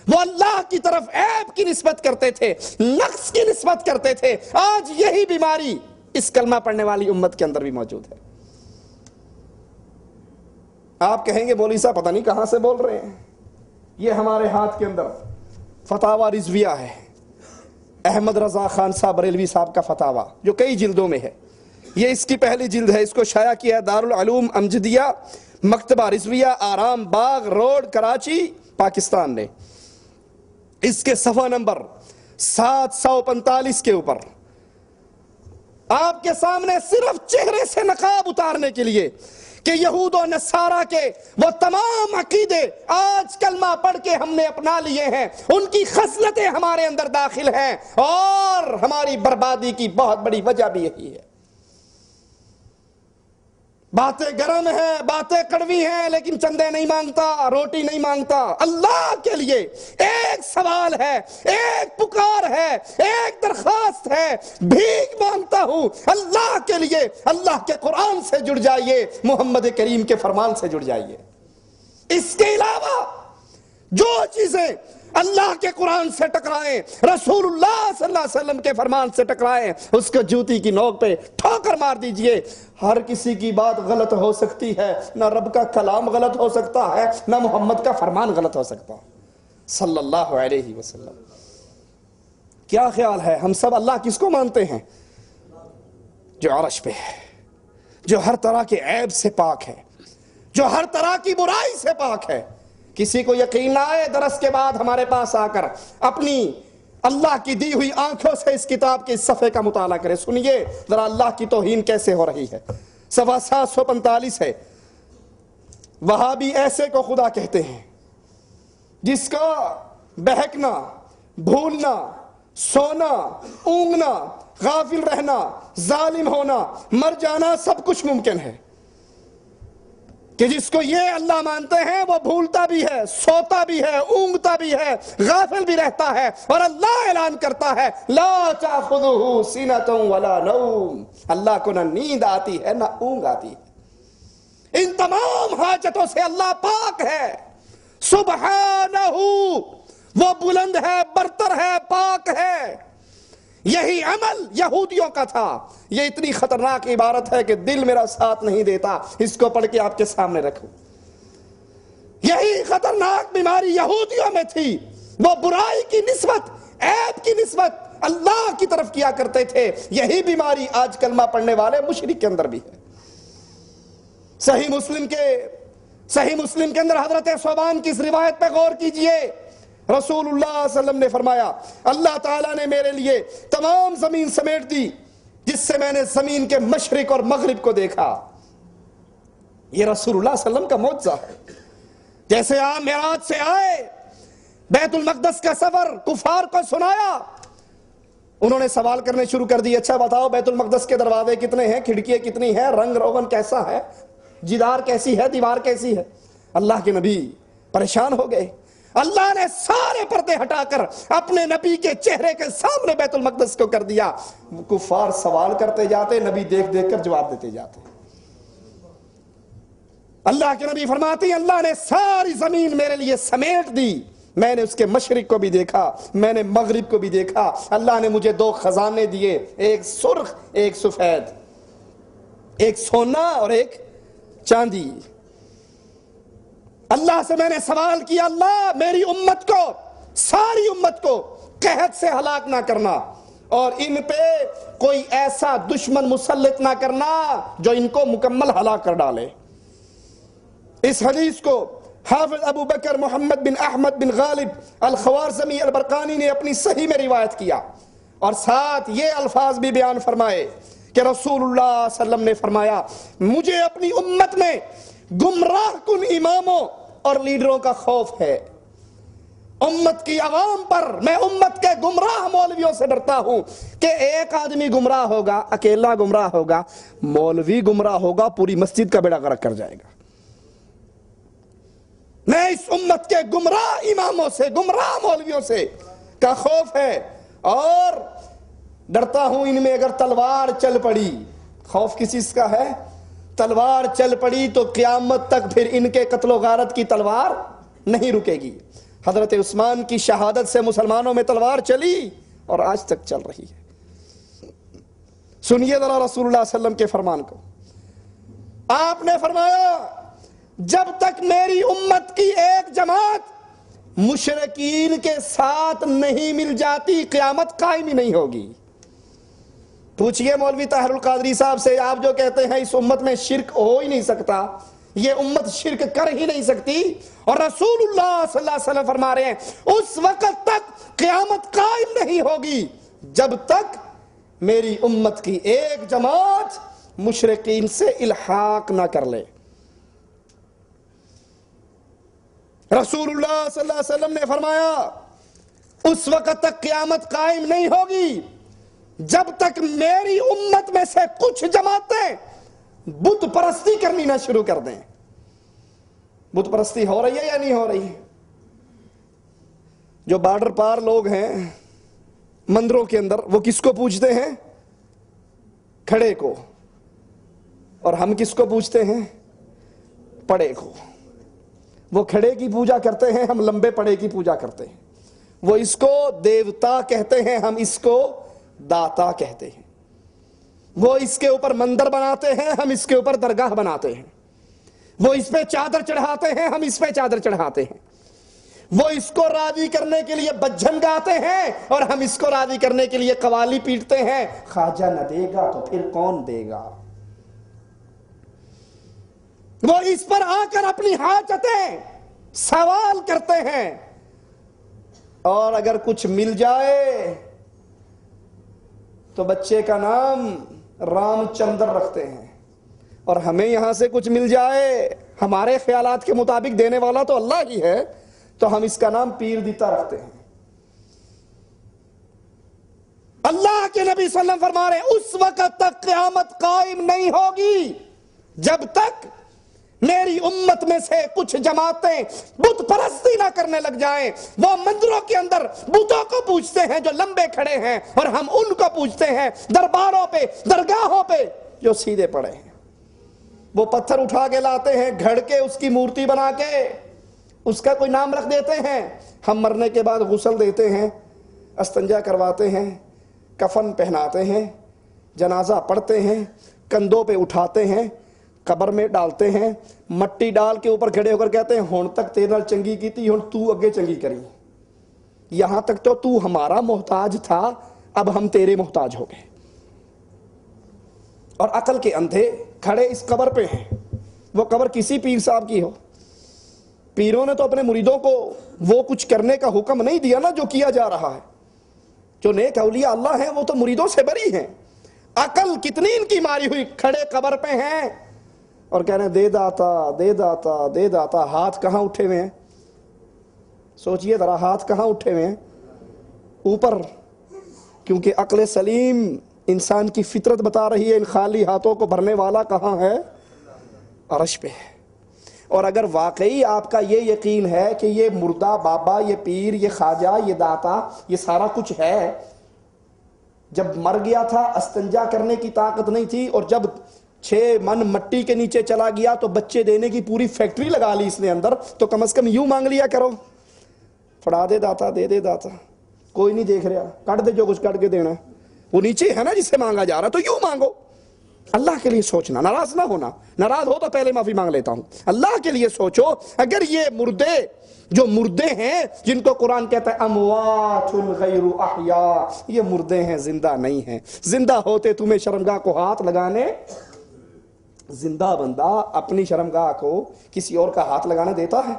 وہ اللہ کی طرف عیب کی نسبت کرتے تھے، نقص کی نسبت کرتے تھے۔ آج یہی بیماری اس کلمہ پڑھنے والی امت کے اندر بھی موجود ہے۔ آپ کہیں گے مولوی صاحب پتہ نہیں کہاں سے بول رہے ہیں، یہ ہمارے ہاتھ کے اندر فتاوی رضویہ ہے، احمد رضا خان صاحب بریلوی صاحب کا فتاوی جو کئی جلدوں میں ہے، یہ اس کی پہلی جلد ہے، اس کو شائع کیا ہے دارالعلوم امجدیہ مکتبہ رضویہ آرام باغ روڈ کراچی پاکستان نے۔ اس کے صفحہ نمبر 745 کے اوپر آپ کے سامنے صرف چہرے سے نقاب اتارنے کے لیے کہ یہود و نصارہ کے وہ تمام عقیدے آج کلمہ پڑھ کے ہم نے اپنا لیے ہیں، ان کی خصلتیں ہمارے اندر داخل ہیں، اور ہماری بربادی کی بہت بڑی وجہ بھی یہی ہے۔ باتیں گرم ہیں، باتیں کڑوی ہیں، لیکن چندے نہیں مانگتا، روٹی نہیں مانگتا۔ اللہ کے لیے ایک سوال ہے، ایک پکار ہے، ایک درخواست ہے، بھیک مانگتا ہوں اللہ کے لیے، اللہ کے قرآن سے جڑ جائیے، محمد کریم کے فرمان سے جڑ جائیے۔ اس کے علاوہ جو چیزیں اللہ کے قرآن سے ٹکرائیں، رسول اللہ صلی اللہ علیہ وسلم کے فرمان سے ٹکرائیں، اس کو جوتی کی نوک پہ ٹھوکر مار دیجئے۔ ہر کسی کی بات غلط ہو سکتی ہے، نہ رب کا کلام غلط ہو سکتا ہے، نہ محمد کا فرمان غلط ہو سکتا صلی اللہ علیہ وسلم۔ کیا خیال ہے ہم سب اللہ کس کو مانتے ہیں؟ جو عرش پہ ہے، جو ہر طرح کے عیب سے پاک ہے، جو ہر طرح کی برائی سے پاک ہے۔ کسی کو یقین نہ آئے درس کے بعد ہمارے پاس آ کر اپنی اللہ کی دی ہوئی آنکھوں سے اس کتاب کے اس صفحے کا مطالعہ کرے، سنیے ذرا اللہ کی توہین کیسے ہو رہی ہے۔ صفحہ 745 ہے۔ وہابی ایسے کو خدا کہتے ہیں جس کا بہکنا، بھولنا، سونا، اونگنا، غافل رہنا، ظالم ہونا، مر جانا سب کچھ ممکن ہے، کہ جس کو یہ اللہ مانتے ہیں وہ بھولتا بھی ہے، سوتا بھی ہے، اونگتا بھی ہے، غافل بھی رہتا ہے، اور اللہ اعلان کرتا ہے لا تأخذہ سنۃ ولا نوم، اللہ کو نہ نیند آتی ہے نہ اونگ آتی ہے۔ ان تمام حاجتوں سے اللہ پاک ہے، سبحانہ، وہ بلند ہے، برتر ہے، پاک ہے۔ یہی عمل یہودیوں کا تھا۔ یہ اتنی خطرناک عبارت ہے کہ دل میرا ساتھ نہیں دیتا اس کو پڑھ کے آپ کے سامنے رکھوں۔ یہی خطرناک بیماری یہودیوں میں تھی، وہ برائی کی نسبت، عیب کی نسبت اللہ کی طرف کیا کرتے تھے۔ یہی بیماری آج کلمہ پڑھنے والے مشرک کے اندر بھی ہے۔ صحیح مسلم کے اندر حضرت ثوبان کی اس روایت پہ غور کیجئے۔ رسول اللہ صلی اللہ علیہ وسلم نے فرمایا اللہ تعالیٰ نے میرے لیے تمام زمین سمیٹ دی جس سے میں نے زمین کے مشرق اور مغرب کو دیکھا۔ یہ رسول اللہ صلی اللہ علیہ وسلم کا معجزہ ہے۔ جیسے آپ معراج سے آئے، بیت المقدس کا سفر کفار کو سنایا، انہوں نے سوال کرنے شروع کر دی، اچھا بتاؤ بیت المقدس کے دروازے کتنے ہیں، کھڑکیاں کتنی ہیں، رنگ روغن کیسا ہے، جدار کیسی ہے، دیوار کیسی ہے۔ اللہ کے نبی پریشان ہو گئے۔ اللہ نے سارے پردے ہٹا کر اپنے نبی کے چہرے کے سامنے بیت المقدس کو کر دیا۔ کفار سوال کرتے جاتے، نبی دیکھ دیکھ کر جواب دیتے جاتے۔ اللہ کے نبی فرماتے ہیں اللہ نے ساری زمین میرے لیے سمیٹ دی، میں نے اس کے مشرق کو بھی دیکھا، میں نے مغرب کو بھی دیکھا۔ اللہ نے مجھے دو خزانے دیے، ایک سرخ ایک سفید، ایک سونا اور ایک چاندی۔ اللہ سے میں نے سوال کیا اللہ میری امت کو، ساری امت کو قحط سے ہلاک نہ کرنا، اور ان پہ کوئی ایسا دشمن مسلط نہ کرنا جو ان کو مکمل ہلاک کر ڈالے۔ اس حدیث کو حافظ ابو بکر محمد بن احمد بن غالب الخوارزمی البرقانی نے اپنی صحیح میں روایت کیا، اور ساتھ یہ الفاظ بھی بیان فرمائے کہ رسول اللہ صلی اللہ علیہ وسلم نے فرمایا مجھے اپنی امت میں گمراہ کن اماموں اور لیڈروں کا خوف ہے، امت کی عوام پر میں امت کے گمراہ مولویوں سے ڈرتا ہوں کہ ایک آدمی گمراہ ہوگا، اکیلا گمراہ ہوگا، مولوی گمراہ ہوگا، پوری مسجد کا بیڑا غرق کر جائے گا۔ میں اس امت کے گمراہ اماموں سے، گمراہ مولویوں سے کا خوف ہے، اور ڈرتا ہوں ان میں اگر تلوار چل پڑی، خوف کس چیز کا ہے؟ تلوار چل پڑی تو قیامت تک پھر ان کے قتل و غارت کی تلوار نہیں رکے گی۔ حضرت عثمان کی شہادت سے مسلمانوں میں تلوار چلی اور آج تک چل رہی ہے۔ سنیے ذرا رسول اللہ صلی اللہ علیہ وسلم کے فرمان کو۔ آپ نے فرمایا جب تک میری امت کی ایک جماعت مشرکین کے ساتھ نہیں مل جاتی قیامت قائم ہی نہیں ہوگی۔ پوچھئے مولوی طاہر القادری صاحب سے، آپ جو کہتے ہیں اس امت میں شرک ہو ہی نہیں سکتا، یہ امت شرک کر ہی نہیں سکتی، اور رسول اللہ صلی اللہ علیہ وسلم فرما رہے ہیں اس وقت تک قیامت قائم نہیں ہوگی جب تک میری امت کی ایک جماعت مشرکین سے الحاق نہ کر لے۔ رسول اللہ صلی اللہ علیہ وسلم نے فرمایا اس وقت تک قیامت قائم نہیں ہوگی جب تک میری امت میں سے کچھ جماعتیں بت پرستی کرنی نہ شروع کر دیں۔ بت پرستی ہو رہی ہے یا نہیں ہو رہی ہے؟ جو بارڈر پار لوگ ہیں مندروں کے اندر، وہ کس کو پوجتے ہیں؟ کھڑے کو۔ اور ہم کس کو پوجتے ہیں؟ پڑے کو۔ وہ کھڑے کی پوجا کرتے ہیں، ہم لمبے پڑے کی پوجا کرتے ہیں۔ وہ اس کو دیوتا کہتے ہیں، ہم اس کو داتا کہتے ہیں۔ وہ اس کے اوپر مندر بناتے ہیں، ہم اس کے اوپر درگاہ بناتے ہیں۔ وہ اس پہ چادر چڑھاتے ہیں، ہم اس پہ چادر چڑھاتے ہیں۔ وہ اس کو راضی کرنے کے لیے بجھن گاتے ہیں اور ہم اس کو راضی کرنے کے لیے قوالی پیٹتے ہیں۔ خواجہ نہ دے گا تو پھر کون دے گا؟ وہ اس پر آ کر اپنی حاجتیں سوال کرتے ہیں، اور اگر کچھ مل جائے تو بچے کا نام رام چندر رکھتے ہیں، اور ہمیں یہاں سے کچھ مل جائے ہمارے خیالات کے مطابق دینے والا تو اللہ ہی ہے، تو ہم اس کا نام پیر دیتا رکھتے ہیں۔ اللہ کے نبی صلی اللہ علیہ وسلم فرما رہے ہیں اس وقت تک قیامت قائم نہیں ہوگی جب تک میری امت میں سے کچھ جماعتیں بت پرستی نہ کرنے لگ جائیں۔ وہ مندروں کے اندر بتوں کو پوجتے ہیں جو لمبے کھڑے ہیں، اور ہم ان کو پوجتے ہیں درباروں پہ، درگاہوں پہ جو سیدھے پڑے ہیں۔ وہ پتھر اٹھا کے لاتے ہیں، گھڑ کے اس کی مورتی بنا کے اس کا کوئی نام رکھ دیتے ہیں۔ ہم مرنے کے بعد غسل دیتے ہیں، استنجا کرواتے ہیں، کفن پہناتے ہیں، جنازہ پڑھتے ہیں، کندھوں پہ اٹھاتے ہیں، قبر میں ڈالتے ہیں، مٹی ڈال کے اوپر کھڑے ہو کر کہتے ہیں ہون تک تیرے نال چنگی کیتی، ہون تو اگے چنگی کری، یہاں تک تو ہمارا محتاج تھا، اب ہم تیرے محتاج ہو گئے۔ اور عقل کے اندھے کھڑے اس قبر پہ ہیں، وہ قبر کسی پیر صاحب کی ہو۔ پیروں نے تو اپنے مریدوں کو وہ کچھ کرنے کا حکم نہیں دیا نا جو کیا جا رہا ہے۔ جو نیک اولیاء اللہ ہیں وہ تو مریدوں سے بری ہیں۔ عقل کتنی ان کی ماری ہوئی، کھڑے قبر پہ ہیں اور کہہ رہے ہیں دے داتا دے داتا دے داتا۔ ہاتھ کہاں اٹھے ہوئے ہیں؟ سوچئے ذرا، ہاتھ کہاں اٹھے ہوئے ہیں؟ اوپر، کیونکہ عقل سلیم انسان کی فطرت بتا رہی ہے ان خالی ہاتھوں کو بھرنے والا کہاں ہے؟ عرش پہ ہے۔ اور اگر واقعی آپ کا یہ یقین ہے کہ یہ مردہ بابا، یہ پیر، یہ خواجہ، یہ داتا، یہ سارا کچھ ہے، جب مر گیا تھا استنجا کرنے کی طاقت نہیں تھی، اور جب 6 من مٹی کے نیچے چلا گیا تو بچے دینے کی پوری فیکٹری لگا لی اس نے اندر، تو کم از کم یوں مانگ لیا کرو، پڑا دے داتا، دے دے داتا، کوئی نہیں دیکھ رہا، کٹ دے جو کچھ کٹ کے دینا ہے، وہ نیچے ہے نا جس سے مانگا جا رہا، تو یوں مانگو۔ اللہ کے لیے سوچنا، ناراض نہ ہونا، ناراض ہو تو پہلے معافی مانگ لیتا ہوں۔ اللہ کے لیے سوچو، اگر یہ مردے جو مردے ہیں جن کو قرآن کہتا ہے اموات غیر احیاء، یہ مردے ہیں، زندہ نہیں ہیں، زندہ ہوتے تمہیں شرمگاہ کو ہاتھ لگانے؟ زندہ بندہ اپنی شرمگاہ کو کسی اور کا ہاتھ لگانا دیتا ہے؟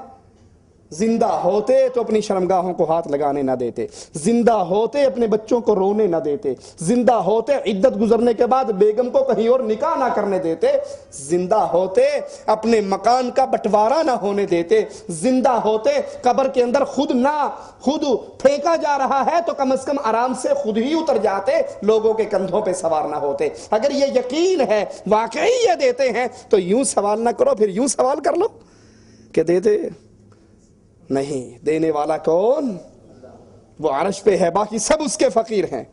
زندہ ہوتے تو اپنی شرمگاہوں کو ہاتھ لگانے نہ دیتے، زندہ ہوتے اپنے بچوں کو رونے نہ دیتے، زندہ ہوتے عدت گزرنے کے بعد بیگم کو کہیں اور نکاح نہ کرنے دیتے، زندہ ہوتے اپنے مکان کا بٹوارا نہ ہونے دیتے، زندہ ہوتے قبر کے اندر خود پھینکا جا رہا ہے تو کم از کم آرام سے خود ہی اتر جاتے، لوگوں کے کندھوں پہ سوار نہ ہوتے۔ اگر یہ یقین ہے، واقعی یہ دیتے ہیں، تو یوں سوال نہ کرو، پھر یوں سوال کر لو کہ دیتے نہیں۔ دینے والا کون؟ وہ عرش پہ ہے، باقی سب اس کے فقیر ہیں۔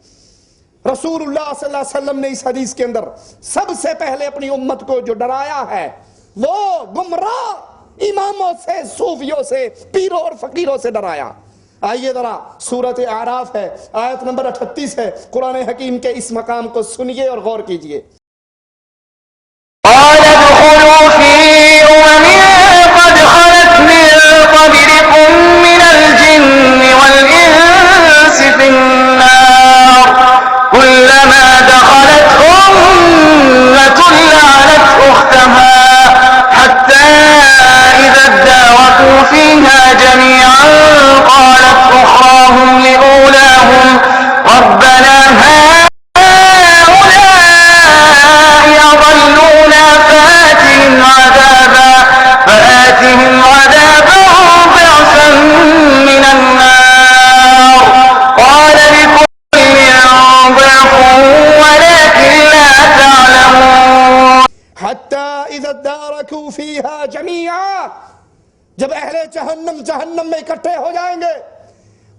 رسول اللہ صلی اللہ علیہ وسلم نے اس حدیث کے اندر سب سے پہلے اپنی امت کو جو ڈرایا ہے وہ گمراہ اماموں سے، صوفیوں سے، پیروں اور فقیروں سے ڈرایا۔ آئیے ذرا سورۃ اعراف ہے، آیت نمبر 38 ہے، قرآن حکیم کے اس مقام کو سنیے اور غور کیجئے۔ قال ادخلوا في قد خلت من قبلكم من الجن والإنس في النار كلما دخلت أمة لعنت أختها حتى إذا اداركوا فيها جميعا قالت أخراهم لأولاهم ربنا فآتهم عذابا ضعفا من النار قال لكل ضعف ولكن لا تعلمون حتی اذا ادارکوا فیہا جمیعا، جب اہل جہنم میں اکٹھے ہو جائیں گے،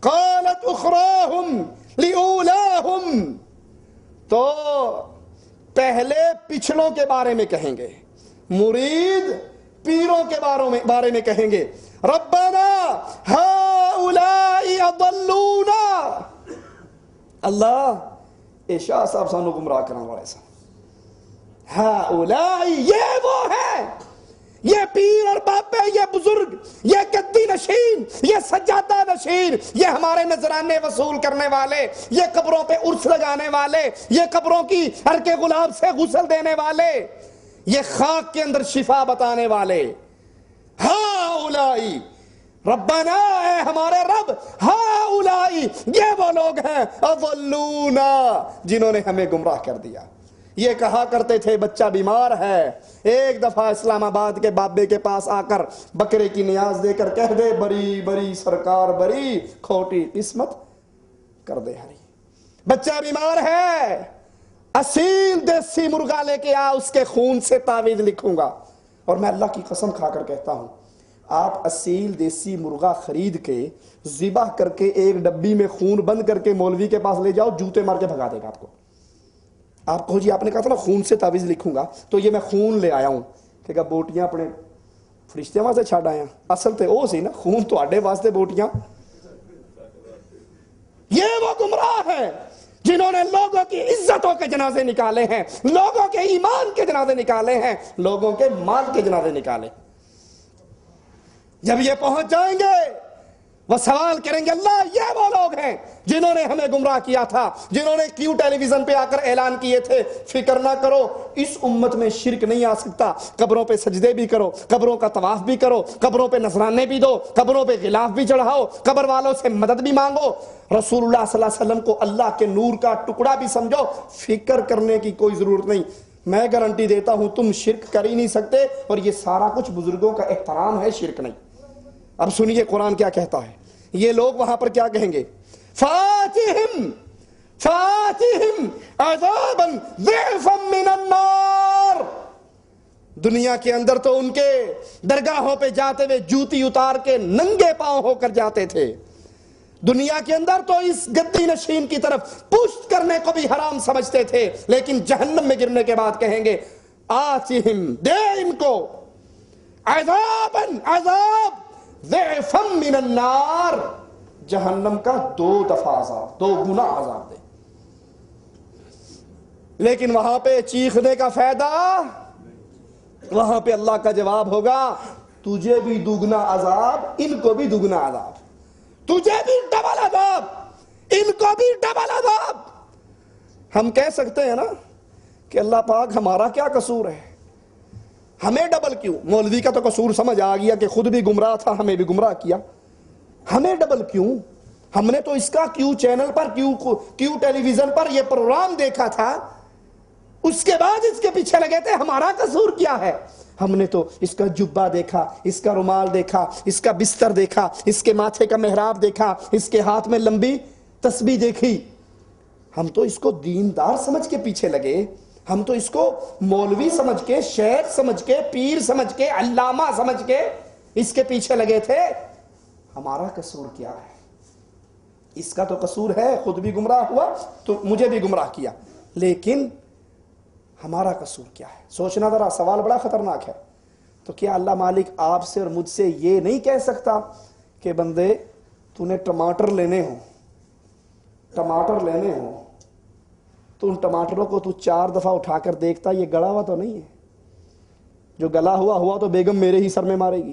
قالت اخراہم لأولاہم، تو پہلے پچھلوں کے بارے میں کہیں گے، مرید پیروں کے بارے میں کہیں گے، ربنا ہؤلاء اضلونا، اللہ اے شاہ صاحب سانو گمراہ کرنے والے سن، ہؤلاء یہ وہ ہے، یہ پیر اور باپے، یہ بزرگ، یہ گدی نشین، یہ سجادہ نشین، یہ ہمارے نذرانے وصول کرنے والے، یہ قبروں پہ عرس لگانے والے، یہ قبروں کی عرق گلاب سے غسل دینے والے، یہ خاک کے اندر شفا بتانے والے، ہاؤلائی ربنا اے ہمارے رب، ہاؤلائی یہ وہ لوگ ہیں اضلونا جنہوں نے ہمیں گمراہ کر دیا۔ یہ کہا کرتے تھے بچہ بیمار ہے، ایک دفعہ اسلام آباد کے بابے کے پاس آ کر بکرے کی نیاز دے کر کہہ دے بری بری سرکار بری، کھوٹی قسمت کر دے ہری۔ بچہ بیمار ہے، اصیل دیسی مرغا لے کے آ، اس کے خون سے تعویذ لکھوں گا، اور میں اللہ کی قسم کھا کر کہتا ہوں آپ اصیل دیسی مرغا خرید کے ذبح کر کے ایک ڈبی میں خون بند کر کے مولوی کے پاس لے جاؤ، جوتے مار کے بھگا دے گا آپ کو۔ آپ کہو جی آپ نے کہا تھا نا خون سے تعویذ لکھوں گا، تو یہ میں خون لے آیا ہوں، کہ کہا بوٹیاں اپنے فرشتے واسطے چھڈ آیا، اصل تے او سی نا خون تواڈے واسطے بوٹیاں۔ یہ وہ گمراہ ہیں جنہوں نے لوگوں کی عزتوں کے جنازے نکالے ہیں، لوگوں کے ایمان کے جنازے نکالے ہیں، لوگوں کے مال کے جنازے نکالے۔ جب یہ پہنچ جائیں گے وہ سوال کریں گے اللہ یہ وہ لوگ ہیں جنہوں نے ہمیں گمراہ کیا تھا، جنہوں نے کیوں ٹیلی ویژن پہ آ کر اعلان کیے تھے فکر نہ کرو اس امت میں شرک نہیں آ سکتا، قبروں پہ سجدے بھی کرو، قبروں کا طواف بھی کرو، قبروں پہ نذرانے بھی دو، قبروں پہ غلاف بھی چڑھاؤ، قبر والوں سے مدد بھی مانگو، رسول اللہ صلی اللہ علیہ وسلم کو اللہ کے نور کا ٹکڑا بھی سمجھو، فکر کرنے کی کوئی ضرورت نہیں۔ میں گارنٹی دیتا ہوں تم شرک کر ہی نہیں سکتے، اور یہ سارا کچھ بزرگوں کا احترام ہے، شرک نہیں۔ اب سنیے قرآن کیا کہتا ہے، یہ لوگ وہاں پر کیا کہیں گے، فاتہم عذابا ضعفا من النار، دنیا کے اندر تو ان کے درگاہوں پہ جاتے ہوئے جوتی اتار کے ننگے پاؤں ہو کر جاتے تھے، دنیا کے اندر تو اس گدی نشین کی طرف پشت کرنے کو بھی حرام سمجھتے تھے، لیکن جہنم میں گرنے کے بعد کہیں گے آتہم، دے ان کو عذابا عذاب ضعفا من النار، جہنم کا 2 دفعہ عذاب، 2 گنا عذاب دے۔ لیکن وہاں پہ چیخنے کا فائدہ، وہاں پہ اللہ کا جواب ہوگا تجھے بھی دگنا عذاب، ان کو بھی دگنا عذاب، تجھے بھی ڈبل عذاب، ان کو بھی ڈبل عذاب۔ ہم کہہ سکتے ہیں نا کہ اللہ پاک ہمارا کیا قصور ہے، ہمیں ڈبل کیوں؟ مولوی کا تو قصور سمجھ آ گیا کہ خود بھی گمراہ تھا ہمیں بھی گمراہ کیا، ہمیں ڈبل کیوں؟ ہم نے تو اس کا کیوں چینل پر کیوں ٹیلی ویژن پر یہ پروگرام دیکھا تھا، اس کے بعد اس کے پیچھے لگے تھے، ہمارا قصور کیا ہے؟ ہم نے تو اس کا جبہ دیکھا، اس کا رومال دیکھا، اس کا بستر دیکھا، اس کے ماتھے کا محراب دیکھا، اس کے ہاتھ میں لمبی تسبیح دیکھی، ہم تو اس کو دیندار سمجھ کے پیچھے لگے، ہم تو اس کو مولوی سمجھ کے، شیخ سمجھ کے، پیر سمجھ کے، علامہ سمجھ کے اس کے پیچھے لگے تھے۔ ہمارا قصور کیا ہے؟ اس کا تو قصور ہے، خود بھی گمراہ ہوا تو مجھے بھی گمراہ کیا، لیکن ہمارا قصور کیا ہے؟ سوچنا ذرا، سوال بڑا خطرناک ہے۔ تو کیا اللہ مالک آپ سے اور مجھ سے یہ نہیں کہہ سکتا کہ بندے تو نے ٹماٹر لینے ہوں تو ان ٹماٹروں کو تو 4 دفعہ اٹھا کر دیکھتا یہ گلا ہوا تو نہیں ہے؟ جو گلا ہوا تو بیگم میرے ہی سر میں مارے گی۔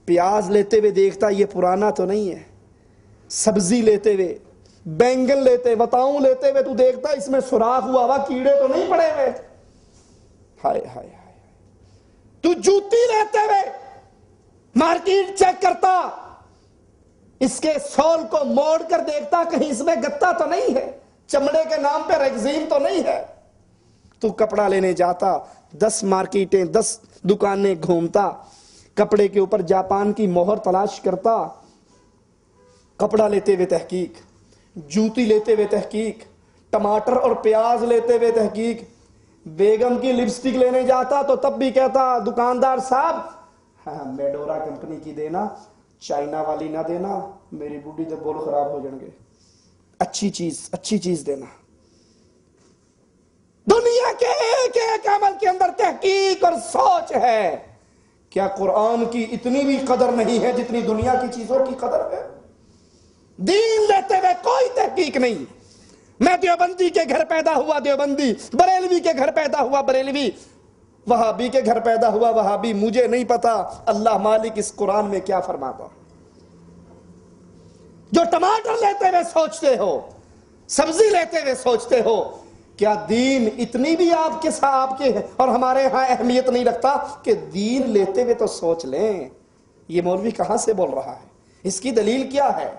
پیاز لیتے ہوئے دیکھتا یہ پرانا تو نہیں ہے۔ سبزی لیتے ہوئے، بینگن لیتے، بتاؤں لیتے ہوئے تو دیکھتا اس میں سوراخ ہوا کیڑے تو نہیں پڑے ہوئے۔ ہائے ہائے ہائے، تو جوتی لیتے ہوئے مارکیٹ چیک کرتا، اس کے سول کو موڑ کر دیکھتا کہیں اس میں گتا تو نہیں ہے، چمڑے کے نام پہ ریگزین تو نہیں ہے۔ تو کپڑا لینے جاتا، 10 مارکیٹیں 10 دکانیں گھومتا، کپڑے کے اوپر جاپان کی مہر تلاش کرتا، کپڑا لیتے ہوئے تحقیق، جوتی لیتے ہوئے تحقیق، ٹماٹر اور پیاز لیتے ہوئے تحقیق، بیگم کی لپسٹک لینے جاتا تو تب بھی کہتا دکاندار صاحب میڈورا کمپنی کی دینا، چائنا والی نہ دینا، میری بوڑھی جب بول خراب ہو جائیں گے، اچھی چیز دینا۔ دنیا کے ایک عمل کے اندر تحقیق اور سوچ ہے، کیا قرآن کی اتنی بھی قدر نہیں ہے جتنی دنیا کی چیزوں کی قدر ہے؟ دین لیتے ہوئے کوئی تحقیق نہیں۔ میں دیوبندی کے گھر پیدا ہوا دیوبندی، بریلوی کے گھر پیدا ہوا بریلوی، وہابی کے گھر پیدا ہوا وہابی، مجھے نہیں پتا اللہ مالک اس قرآن میں کیا فرماتا۔ جو ٹماٹر لیتے ہوئے سوچتے ہو، سبزی لیتے ہوئے سوچتے ہو، کیا دین اتنی بھی آپ کے اور ہمارے ہاں اہمیت نہیں رکھتا کہ دین لیتے ہوئے تو سوچ لیں؟ یہ مولوی کہاں سے بول رہا ہے؟ اس کی دلیل کیا ہے؟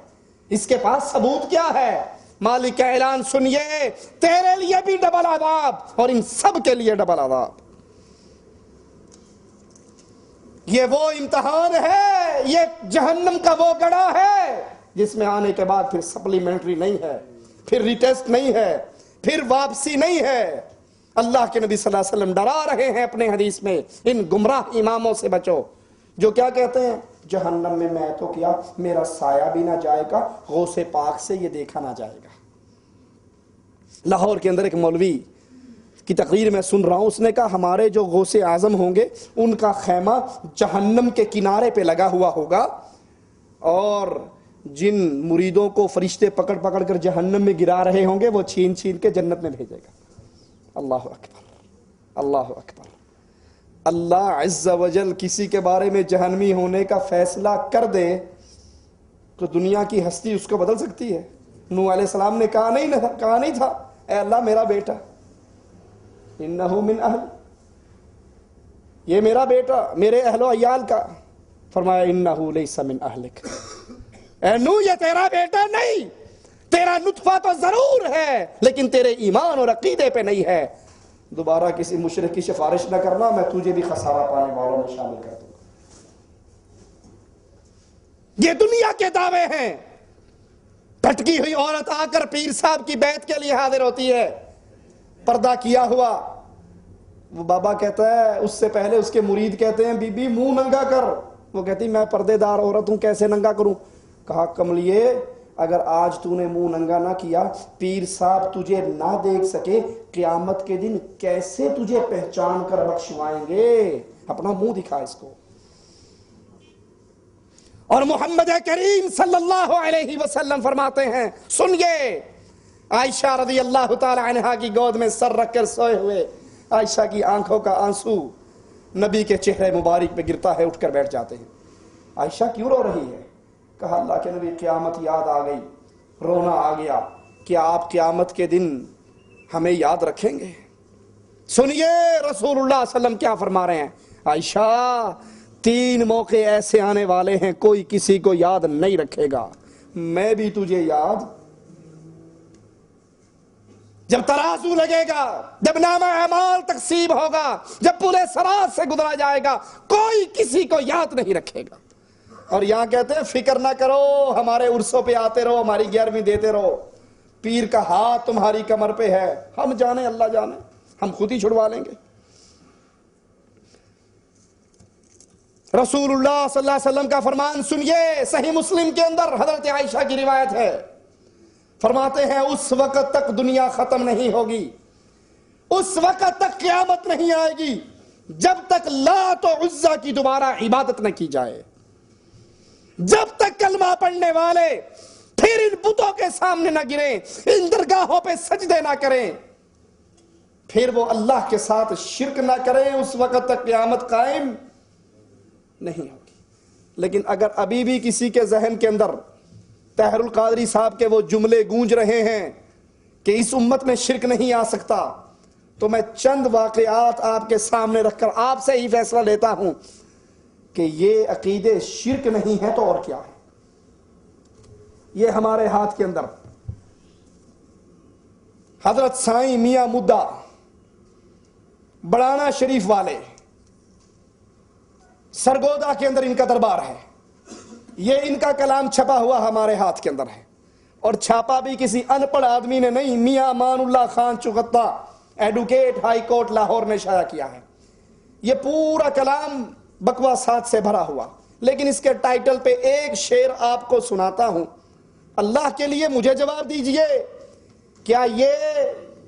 اس کے پاس ثبوت کیا ہے؟ مالک کا اعلان سنیے، تیرے لیے بھی ڈبل عذاب اور ان سب کے لیے ڈبل عذاب۔ یہ وہ امتحان ہے، یہ جہنم کا وہ گڑھا ہے جس میں آنے کے بعد پھر سپلیمنٹری نہیں ہے، پھر ریٹیسٹ نہیں ہے، پھر واپسی نہیں ہے۔ اللہ کے نبی صلی اللہ علیہ وسلم ڈرا رہے ہیں اپنے حدیث میں، ان گمراہ اماموں سے بچو جو کیا کہتے ہیں جہنم میں تو کیا میرا سایہ بھی نہ جائے گا، غوث پاک سے یہ دیکھا نہ جائے گا۔ لاہور کے اندر ایک مولوی کی تقریر میں سن رہا ہوں، اس نے کہا ہمارے جو غوث اعظم ہوں گے ان کا خیمہ جہنم کے کنارے پہ لگا ہوا ہوگا، اور جن مریدوں کو فرشتے پکڑ پکڑ کر جہنم میں گرا رہے ہوں گے وہ چھین چھین کے جنت میں بھیجے گا۔ اللہ اکبر، اللہ اکبر۔ اللہ عز و جل کسی کے بارے میں جہنمی ہونے کا فیصلہ کر دے تو دنیا کی ہستی اس کو بدل سکتی ہے۔ نوح علیہ السلام نے کہا نہیں تھا اے اللہ میرا بیٹا انہو من اہل، یہ میرا بیٹا میرے اہل و عیال کا، فرمایا انہو لیس من اہلک، اے نوح یہ تیرا بیٹا نہیں، تیرا نطفہ تو ضرور ہے لیکن تیرے ایمان اور عقیدے پہ نہیں ہے۔ دوبارہ کسی مشرک کی سفارش نہ کرنا، میں تجھے بھی خسارہ پانے والوں میں شامل کر دوں گا۔ یہ دنیا کے دعوے ہیں۔ پھٹکی ہوئی عورت آ کر پیر صاحب کی بیعت کے لیے حاضر ہوتی ہے، پردہ کیا ہوا، وہ بابا کہتا ہے، اس سے پہلے اس کے مرید کہتے ہیں بی بی منہ ننگا کر، وہ کہتی میں پردے دار عورت ہوں کیسے ننگا کروں؟ کہا کملیے اگر آج تو نے منہ ننگا نہ کیا، پیر صاحب تجھے نہ دیکھ سکے، قیامت کے دن کیسے تجھے پہچان کر بخشوائیں گے؟ اپنا منہ دکھا اس کو۔ اور محمد کریم صلی اللہ علیہ وسلم فرماتے ہیں، سنیے، عائشہ رضی اللہ تعالی عنہا کی گود میں سر رکھ کر سوئے ہوئے عائشہ کی آنکھوں کا آنسو نبی کے چہرے مبارک پہ گرتا ہے، اٹھ کر بیٹھ جاتے ہیں۔ عائشہ کیوں رو رہی ہے؟ کہا اللہ کے نبی قیامت یاد آ گئی، رونا آ گیا، کیا آپ قیامت کے دن ہمیں یاد رکھیں گے؟ سنیے رسول اللہ صلی اللہ علیہ وسلم کیا فرما رہے ہیں. عائشہ 3 موقع ایسے آنے والے ہیں کوئی کسی کو یاد نہیں رکھے گا، میں بھی تجھے یاد. جب ترازو لگے گا، جب نامہ اعمال تقسیم ہوگا، جب پورے صراط سے گزرا جائے گا، کوئی کسی کو یاد نہیں رکھے گا. اور یہاں کہتے ہیں فکر نہ کرو، ہمارے عرصوں پہ آتے رہو، ہماری 11ویں دیتے رہو، پیر کا ہاتھ تمہاری کمر پہ ہے، ہم جانے اللہ جانے، ہم خود ہی چھڑوا لیں گے. رسول اللہ صلی اللہ علیہ وسلم کا فرمان سنیے، صحیح مسلم کے اندر حضرت عائشہ کی روایت ہے، فرماتے ہیں اس وقت تک دنیا ختم نہیں ہوگی، اس وقت تک قیامت نہیں آئے گی جب تک لات و عزا کی دوبارہ عبادت نہ کی جائے، جب تک کلمہ پڑھنے والے پھر ان بتوں کے سامنے نہ گریں، ان درگاہوں پہ سجدے نہ کریں، پھر وہ اللہ کے ساتھ شرک نہ کریں، اس وقت تک قیامت قائم نہیں ہوگی. لیکن اگر ابھی بھی کسی کے ذہن کے اندر طاہر القادری صاحب کے وہ جملے گونج رہے ہیں کہ اس امت میں شرک نہیں آ سکتا، تو میں چند واقعات آپ کے سامنے رکھ کر آپ سے ہی فیصلہ لیتا ہوں کہ یہ عقیدے شرک نہیں ہے تو اور کیا ہے. یہ ہمارے ہاتھ کے اندر حضرت سائیں میاں مدہ بڑانہ شریف والے، سرگودا کے اندر ان کا دربار ہے، یہ ان کا کلام چھپا ہوا ہمارے ہاتھ کے اندر ہے، اور چھاپا بھی کسی ان پڑھ آدمی نے نہیں، میاں Aman Ullah Khan Chughta advocate high court Lahore نے شائع کیا ہے. یہ پورا کلام بکواسات سے بھرا ہوا، لیکن اس کے ٹائٹل پہ ایک شعر آپ کو سناتا ہوں، اللہ کے لیے مجھے جواب دیجئے کیا یہ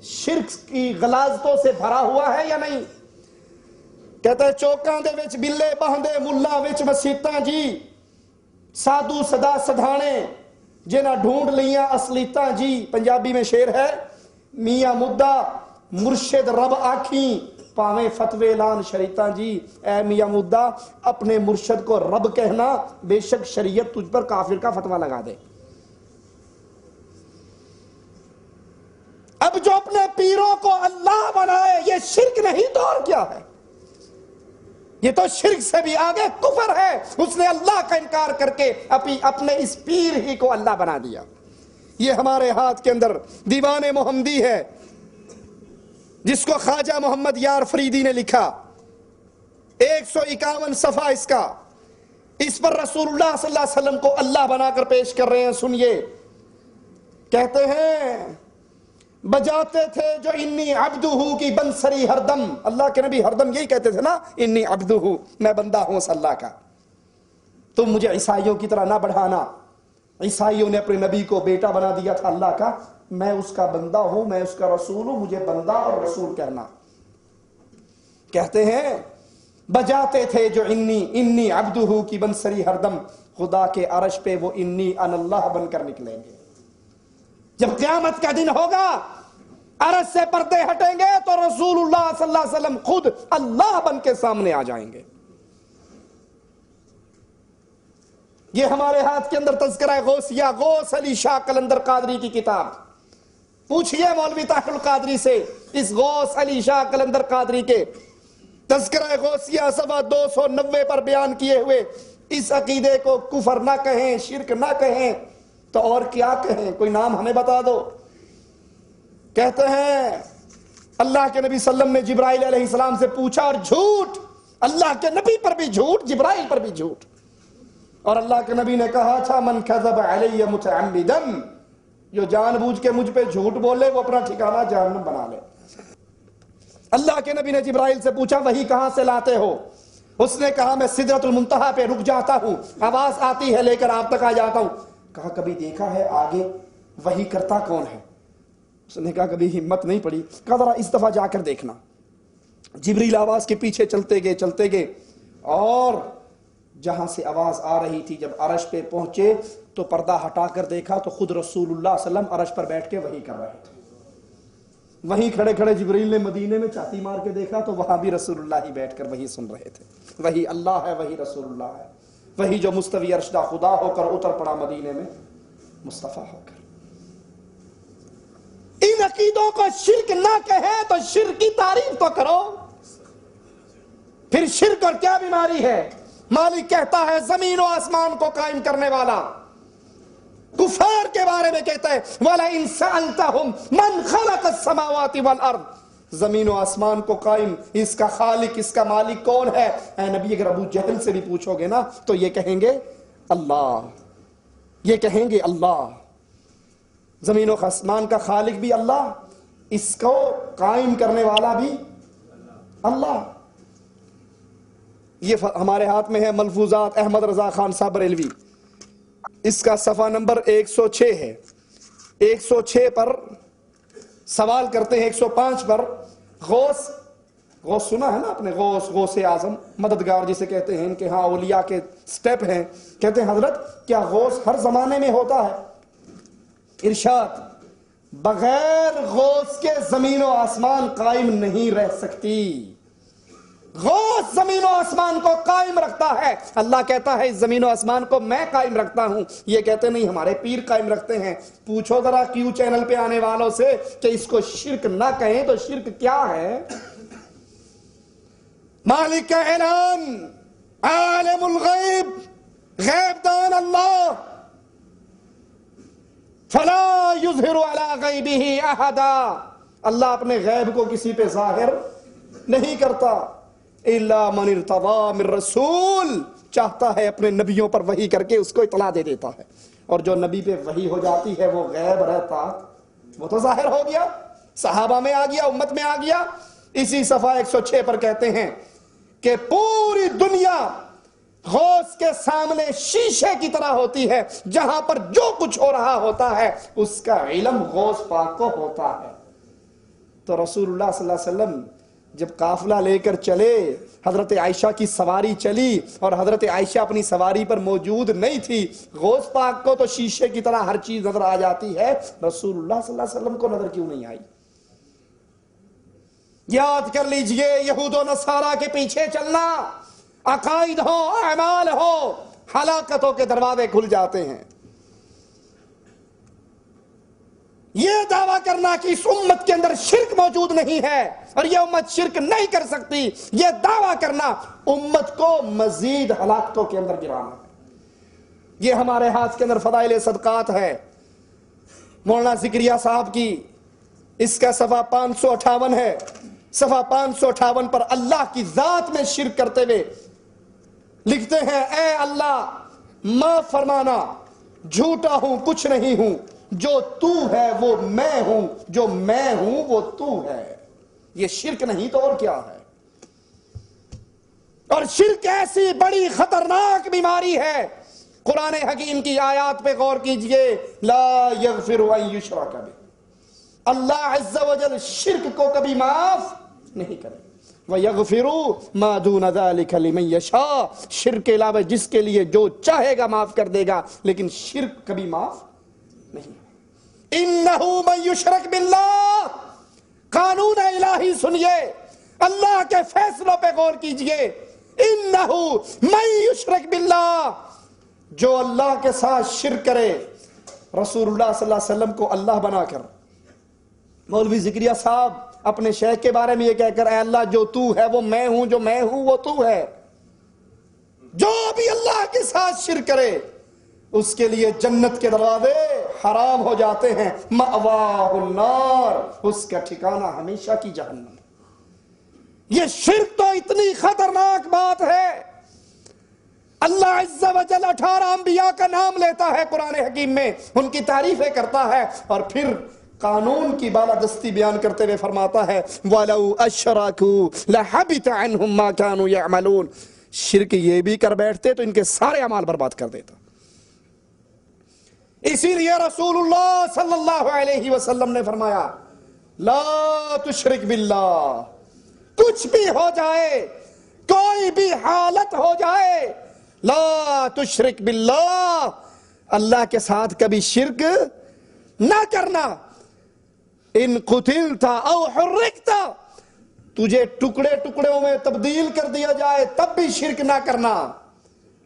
شرک کی غلاظتوں سے بھرا ہوا ہے یا نہیں. کہتا ہے چوکاں دے وچ بلے باندے ملا وچ مسیتاں جی، سادھو صدا سدھانے جنہ ڈھونڈ لیاں اصلیتاں جی. پنجابی میں شعر ہے، میاں مدہ مرشد رب آکھیں پاویں فتوے لان شریعتاں جی. اے میاں مدہ اپنے مرشد کو رب کہنا، بے شک شریعت تجھ پر کافر کا فتوہ لگا دے. اب جو اپنے پیروں کو اللہ بنائے یہ شرک نہیں تو اور کیا ہے. یہ تو شرک سے بھی آگے کفر ہے، اس نے اللہ کا انکار کر کے اپنے اس پیر ہی کو اللہ بنا دیا. یہ ہمارے ہاتھ کے اندر دیوان محمدی ہے جس کو خواجہ محمد یار فریدی نے لکھا، 151 صفحہ اس کا. اس پر رسول اللہ صلی اللہ علیہ وسلم کو اللہ بنا کر پیش کر رہے ہیں. سنیے، کہتے ہیں بجاتے تھے جو انی عبدہ کی بنسری ہر دم. اللہ کے نبی ہر دم یہی کہتے تھے نا، انی عبدہ، میں بندہ ہوں اس اللہ کا. تم مجھے عیسائیوں کی طرح نہ بڑھانا، عیسائیوں نے اپنے نبی کو بیٹا بنا دیا تھا اللہ کا، میں اس کا بندہ ہوں، میں اس کا رسول ہوں، مجھے بندہ اور رسول کہنا. کہتے ہیں بجاتے تھے جو انی عبدہ کی بنسری ہر دم، خدا کے عرش پہ وہ انی ان اللہ بن کر نکلیں گے. جب قیامت کا دن ہوگا، عرش سے پردے ہٹیں گے تو رسول اللہ صلی اللہ علیہ وسلم خود اللہ بن کے سامنے آ جائیں گے. یہ ہمارے ہاتھ کے اندر تذکرہ غوثیہ، غوث علی شاہ قلندر قادری کی کتاب. پوچھئے مولوی طاہر القادری سے اس غوث علی شاہ قلندر قادری کے تذکرہ غوثیہ صفحہ 290 پر بیان کیے ہوئے اس عقیدے کو کفر نہ کہیں، شرک نہ کہیں تو اور کیا کہیں، کوئی نام ہمیں بتا دو. کہتے ہیں اللہ کے نبی صلی اللہ علیہ وسلم نے جبرائیل علیہ السلام سے پوچھا، اور جھوٹ، اللہ کے نبی پر بھی جھوٹ، جبرائیل پر بھی جھوٹ. اور اللہ کے نبی نے کہا تھا من کذب علی متعمدا، جو جان بوجھ کے مجھ پہ جھوٹ بولے وہ اپنا ٹھکانہ جہنم بنا لے. اللہ کے نبی نے جبرائیل سے پوچھا وحی کہاں سے لاتے ہو؟ اس نے کہا میں سدرۃ المنتہا پہ رک جاتا ہوں، آواز آتی ہے لے کر آپ تک آ جاتا ہوں. کہا کبھی دیکھا ہے آگے وحی کرتا کون ہے؟ اس نے کہا کبھی ہمت نہیں پڑی. کہا ذرا اس دفعہ جا کر دیکھنا. جبریل آواز کے پیچھے چلتے گئے اور جہاں سے آواز آ رہی تھی جب عرش پہ پہنچے تو پردہ ہٹا کر دیکھا تو خود رسول اللہ صلی اللہ علیہ وسلم عرش پر بیٹھ کے وحی کر رہے تھے. وہیں کھڑے کھڑے جبریل نے مدینے میں چاتی مار کے دیکھا تو وہاں بھی رسول اللہ ہی بیٹھ کر وحی سن رہے تھے. وہی اللہ ہے، وہی رسول اللہ ہے، وہی جو مستوی عرشدہ خدا ہو کر اتر پڑا مدینے میں مصطفیٰ ہو کر. ان عقیدوں کو شرک نہ کہیں تو شرک کی تعریف تو کرو. پھر شرک اور کیا بیماری ہے؟ مالک کہتا ہے زمین و آسمان کو قائم کرنے والا. کفار کے بارے میں کہتا ہے وَلَئِن سَأَلْتَهُمْ مَنْ خَلَقَ السَّمَاوَاتِ وَالْأَرْضِ. زمین و آسمان کو قائم، اس کا خالق، اس کا مالک کون ہے؟ اے نبی اگر ابو جہل سے بھی پوچھو گے نا تو یہ کہیں گے اللہ. یہ کہیں گے اللہ. زمین و آسمان کا خالق بھی اللہ، اس کو قائم کرنے والا بھی اللہ. یہ ہمارے ہاتھ میں ہے ملفوظات احمد رضا خان صاحب بریلوی. اس کا صفحہ نمبر 106 ہے. 106 پر سوال کرتے ہیں. 105 پر غوث سنا ہے نا آپ نے؟ غوث اعظم مددگار جسے کہتے ہیں، ان کے ہاں اولیاء کے سٹیپ ہیں. کہتے ہیں حضرت کیا غوث ہر زمانے میں ہوتا ہے؟ ارشاد بغیر غوث کے زمین و آسمان قائم نہیں رہ سکتی. غوث زمین و آسمان کو قائم رکھتا ہے. اللہ کہتا ہے اس زمین و آسمان کو میں قائم رکھتا ہوں. یہ کہتے نہیں ہمارے پیر قائم رکھتے ہیں. پوچھو ذرا کیو چینل پہ آنے والوں سے کہ اس کو شرک نہ کہیں تو شرک کیا ہے؟ مالک کا اعلان، عالم الغیب، غیب دان اللہ، فلا یظہر علی غیبہ احدا. اللہ اپنے غیب کو کسی پہ ظاہر نہیں کرتا. الا من ارتضی من رسول، چاہتا ہے اپنے نبیوں پر وحی کر کے اس کو اطلاع دے دیتا ہے. اور جو نبی پہ وحی ہو جاتی ہے وہ غیب رہتا، وہ تو ظاہر ہو گیا، صحابہ میں آ گیا، امت میں آ گیا. اسی صفحہ 106 پر کہتے ہیں کہ پوری دنیا غوث کے سامنے شیشے کی طرح ہوتی ہے، جہاں پر جو کچھ ہو رہا ہوتا ہے اس کا علم غوث پاک کو ہوتا ہے. تو رسول اللہ صلی اللہ علیہ وسلم جب قافلہ لے کر چلے، حضرت عائشہ کی سواری چلی اور حضرت عائشہ اپنی سواری پر موجود نہیں تھی. غوث پاک کو تو شیشے کی طرح ہر چیز نظر آ جاتی ہے، رسول اللہ صلی اللہ علیہ وسلم کو نظر کیوں نہیں آئی؟ یاد کر لیجئے، یہود و نصارہ کے پیچھے چلنا، عقائد ہو، اعمال ہو، ہلاکتوں کے دروازے کھل جاتے ہیں. یہ دعویٰ کرنا کہ اس امت کے اندر شرک موجود نہیں ہے اور یہ امت شرک نہیں کر سکتی، یہ دعویٰ کرنا امت کو مزید ہلاکتوں کے اندر گرانا ہے. یہ ہمارے ہاتھ کے اندر فضائل صدقات ہے مولانا ذکریہ صاحب کی. اس کا صفحہ 558 ہے. صفحہ 558 پر اللہ کی ذات میں شرک کرتے ہوئے لکھتے ہیں اے اللہ معاف فرمانا، جھوٹا ہوں، کچھ نہیں ہوں، جو تو ہے وہ میں ہوں، جو میں ہوں وہ تو ہے. یہ شرک نہیں تو اور کیا ہے؟ اور شرک ایسی بڑی خطرناک بیماری ہے. قرآن حکیم کی آیات پہ غور کیجئے. لا یغفر ان یشرک بہ، اللہ عز و جل شرک کو کبھی معاف نہیں کرے. وَيَغْفِرُ مَا دُونَ ذَلِكَ لِمَنْ يَشَاءُ، شرک کے علاوہ جس کے لیے جو چاہے گا معاف کر دے گا، لیکن شرک کبھی معاف نہیں. اِنَّهُ مَنْ يُشْرَكْ بِاللَّهِ، قانون الہی سنیے، اللہ کے فیصلوں پہ غور کیجئے. اِنَّهُ مَنْ يُشْرَكْ بِاللَّهِ، جو اللہ کے ساتھ شرک کرے، رسول اللہ صلی اللہ علیہ وسلم کو اللہ بنا کر، مولوی ذکریہ صاحب اپنے شیخ کے بارے میں یہ کہہ کر اے اللہ جو تو ہے وہ میں ہوں، جو میں ہوں وہ تو ہے، جو بھی اللہ کے ساتھ شرک کرے اس کے لیے جنت کے دروازے حرام ہو جاتے ہیں. مأواہ النار، اس کا ٹھکانہ ہمیشہ کی جہنم. یہ شرک تو اتنی خطرناک بات ہے. اللہ عز و جل 18 انبیاء کا نام لیتا ہے قرآن حکیم میں، ان کی تعریفیں کرتا ہے اور پھر قانون کی بالادستی بیان کرتے ہوئے فرماتا ہے وَلَوْ أَشْرَكُوا لَحَبِطَ عَنْهُمْ مَا كَانُوا يَعْمَلُونَ. شرک یہ بھی کر بیٹھتے تو ان کے سارے اعمال برباد کر دیتا. اسی لیے رسول اللہ صلی اللہ علیہ وسلم نے فرمایا لا تشرک باللہ، کچھ بھی ہو جائے، کوئی بھی حالت ہو جائے، لا تشرک باللہ، اللہ کے ساتھ کبھی شرک نہ کرنا. ان قتلت او حرکت، تجھے ٹکڑے ٹکڑوں میں تبدیل کر دیا جائے تب بھی شرک نہ کرنا،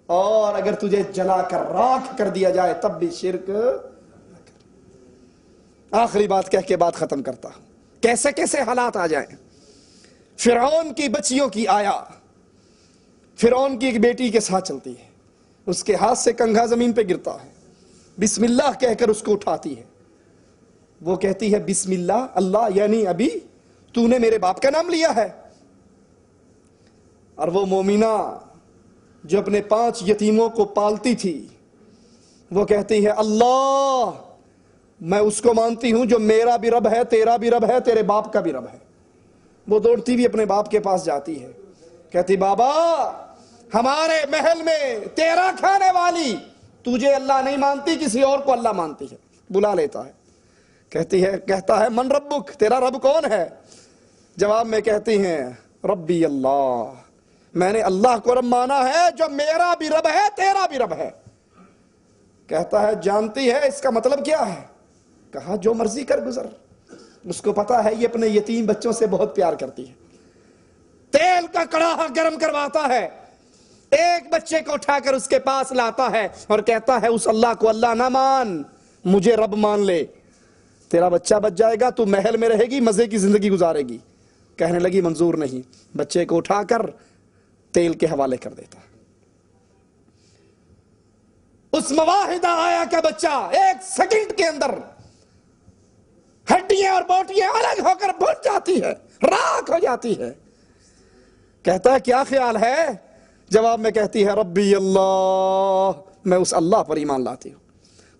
اور اگر تجھے جلا کر راکھ کر دیا جائے تب بھی شرک نہ کرنا. آخری بات کہہ کے بات ختم کرتا ہوں. کیسے کیسے حالات آ جائیں. فرعون کی بچیوں کی آیا. فرعون کی ایک بیٹی کے ساتھ چلتی ہے, اس کے ہاتھ سے کنگھا زمین پہ گرتا ہے, بسم اللہ کہہ کر اس کو اٹھاتی ہے. وہ کہتی ہے بسم اللہ, اللہ یعنی ابھی تو نے میرے باپ کا نام لیا ہے. اور وہ مومنہ جو اپنے 5 یتیموں کو پالتی تھی, وہ کہتی ہے اللہ میں اس کو مانتی ہوں جو میرا بھی رب ہے, تیرا بھی رب ہے, تیرے باپ کا بھی رب ہے. وہ دوڑتی بھی اپنے باپ کے پاس جاتی ہے, کہتی بابا ہمارے محل میں تیرا کھانے والی تجھے اللہ نہیں مانتی, کسی اور کو اللہ مانتی ہے. بلا لیتا ہے, کہتا ہے من ربک, تیرا رب کون ہے؟ جواب میں کہتی ہیں ربی اللہ, میں نے اللہ کو رب مانا ہے جو میرا بھی رب ہے, تیرا بھی رب ہے. کہتا ہے جانتی ہے اس کا مطلب کیا ہے؟ کہا جو مرضی کر گزر. اس کو پتا ہے یہ اپنے یتیم بچوں سے بہت پیار کرتی ہے. تیل کا کڑاہا گرم کرواتا ہے, ایک بچے کو اٹھا کر اس کے پاس لاتا ہے اور کہتا ہے اس اللہ کو اللہ نہ مان, مجھے رب مان لے, تیرا بچہ بچ جائے گا, تو محل میں رہے گی, مزے کی زندگی گزارے گی. کہنے لگی منظور نہیں. بچے کو اٹھا کر تیل کے حوالے کر دیتا. اس مواحدہ آیا کا بچہ 1 سیکنڈ کے اندر ہڈیاں اور بوٹیاں الگ ہو کر بھول جاتی ہے, راکھ ہو جاتی ہے. کہتا ہے کیا خیال ہے؟ جواب میں کہتی ہے ربی اللہ, میں اس اللہ پر ایمان لاتی ہوں.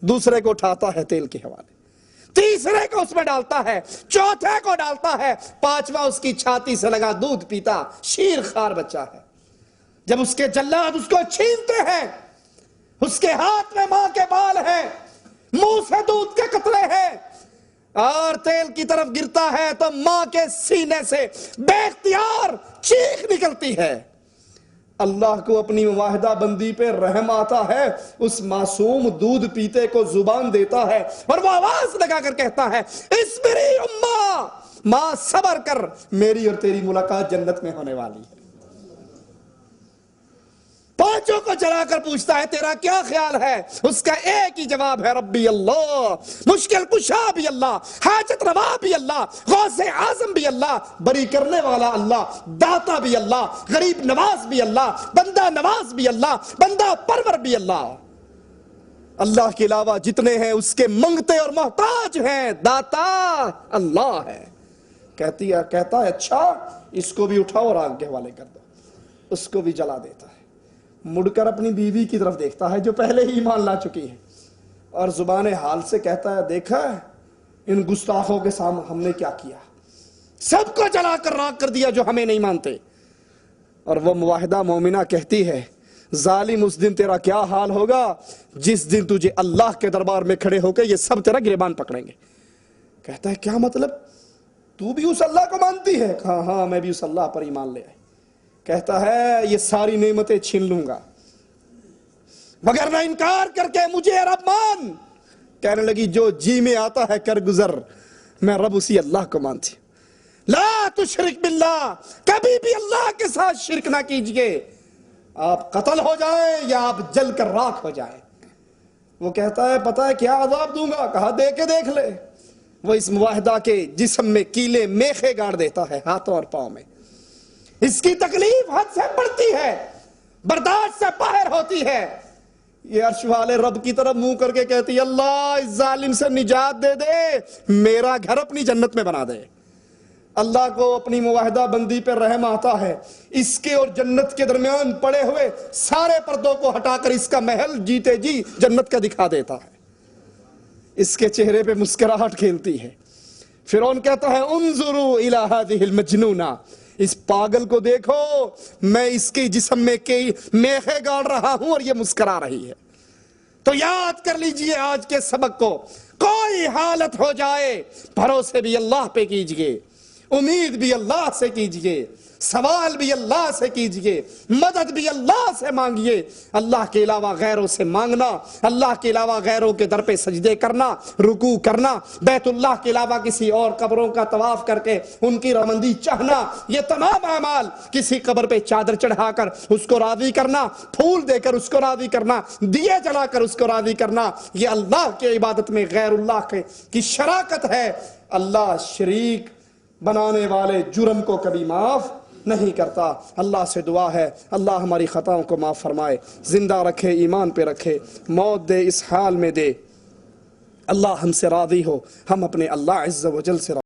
دوسرے کو اٹھاتا ہے تیل کے حوالے, تیسرے کو اس میں ڈالتا ہے, چوتھے کو ڈالتا ہے, 5واں اس کی چھاتی سے لگا دودھ پیتا شیر خوار بچہ ہے. جب اس کے جلاد اس کو چھینتے ہیں, اس کے ہاتھ میں ماں کے بال ہیں, منہ سے دودھ کے قطرے ہیں, اور تیل کی طرف گرتا ہے تو ماں کے سینے سے بے اختیار چیخ نکلتی ہے. اللہ کو اپنی معاہدہ بندی پہ رحم آتا ہے, اس معصوم دودھ پیتے کو زبان دیتا ہے اور وہ آواز لگا کر کہتا ہے اصبری اماں, ماں صبر کر, میری اور تیری ملاقات جنت میں ہونے والی ہے. 5 کو جلا کر پوچھتا ہے تیرا کیا خیال ہے؟ اس کا ایک ہی جواب ہے ربی اللہ, مشکل کشا بھی اللہ, حاجت روا بھی اللہ, غوث اعظم بھی اللہ, بری کرنے والا اللہ, داتا بھی اللہ, غریب نواز بھی اللہ, بندہ نواز بھی اللہ, بندہ پرور بھی اللہ. اللہ کے علاوہ جتنے ہیں اس کے منگتے اور محتاج ہیں, داتا اللہ ہے. کہتا ہے اچھا اس کو بھی اٹھاؤ اور آگ کے حوالے کر دو. اس کو بھی جلا دیتا ہے. مڑ کر اپنی بیوی کی طرف دیکھتا ہے جو پہلے ہی ایمان لا چکی ہے, اور زبان حال سے کہتا ہے دیکھا ان گستاخوں کے سامنے ہم نے کیا کیا, سب کو جلا کر راکھ کر دیا جو ہمیں نہیں مانتے. اور وہ معاہدہ مومنہ کہتی ہے ظالم اس دن تیرا کیا حال ہوگا جس دن تجھے اللہ کے دربار میں کھڑے ہو کے یہ سب تیرا گریبان پکڑیں گے. کہتا ہے کیا مطلب, تو بھی اس اللہ کو مانتی ہے؟ کہا ہاں میں بھی اس اللہ پر ایمان لے آئی. کہتا ہے یہ ساری نعمتیں چھین لوں گا مگر نہ انکار کر کے مجھے رب مان. کہنے لگی جو جی میں آتا ہے کر گزر, میں رب اسی اللہ کو مانتی. لا تشرک باللہ, کبھی بھی اللہ کے ساتھ شرک نہ کیجئے, آپ قتل ہو جائیں یا آپ جل کر راکھ ہو جائیں. وہ کہتا ہے پتہ ہے کیا عذاب دوں گا؟ کہا دے کے دیکھ لے. وہ اس معاہدہ کے جسم میں کیلے میخے گاڑ دیتا ہے ہاتھوں اور پاؤں میں. اس کی تکلیف حد سے بڑھتی ہے, برداشت سے باہر ہوتی ہے. یہ عرش والے رب کی طرف منہ کر کے کہتی ہے اللہ اس ظالم سے نجات دے دے, میرا گھر اپنی جنت میں بنا دے. اللہ کو اپنی معاہدہ بندی پر رحم آتا ہے, اس کے اور جنت کے درمیان پڑے ہوئے سارے پردوں کو ہٹا کر اس کا محل جیتے جی جنت کا دکھا دیتا ہے. اس کے چہرے پہ مسکراہٹ کھیلتی ہے. فرعون کہتا ہے انظروا الی ہذہ المجنونہ, اس پاگل کو دیکھو, میں اس کے جسم میں میخے گاڑ رہا ہوں اور یہ مسکرا رہی ہے. تو یاد کر لیجئے آج کے سبق کو, کوئی حالت ہو جائے بھروسے بھی اللہ پہ کیجئے, امید بھی اللہ سے کیجئے، سوال بھی اللہ سے کیجئے، مدد بھی اللہ سے مانگیے۔ اللہ کے علاوہ غیروں سے مانگنا، اللہ کے علاوہ غیروں کے در پہ سجدے کرنا، رکوع کرنا، بیت اللہ کے علاوہ کسی اور قبروں کا طواف کر کے ان کی رضامندی چاہنا، یہ تمام اعمال، کسی قبر پہ چادر چڑھا کر اس کو راضی کرنا، پھول دے کر اس کو راضی کرنا، دیے جلا کر اس کو راضی کرنا، یہ اللہ کی عبادت میں غیر اللہ کی شراکت ہے۔ اللہ شریک بنانے والے جرم کو کبھی معاف نہیں کرتا۔ اللہ سے دعا ہے اللہ ہماری خطاؤں کو معاف فرمائے، زندہ رکھے، ایمان پہ رکھے، موت دے اس حال میں دے۔ اللہ ہم سے راضی ہو، ہم اپنے اللہ عز و جل سے راضی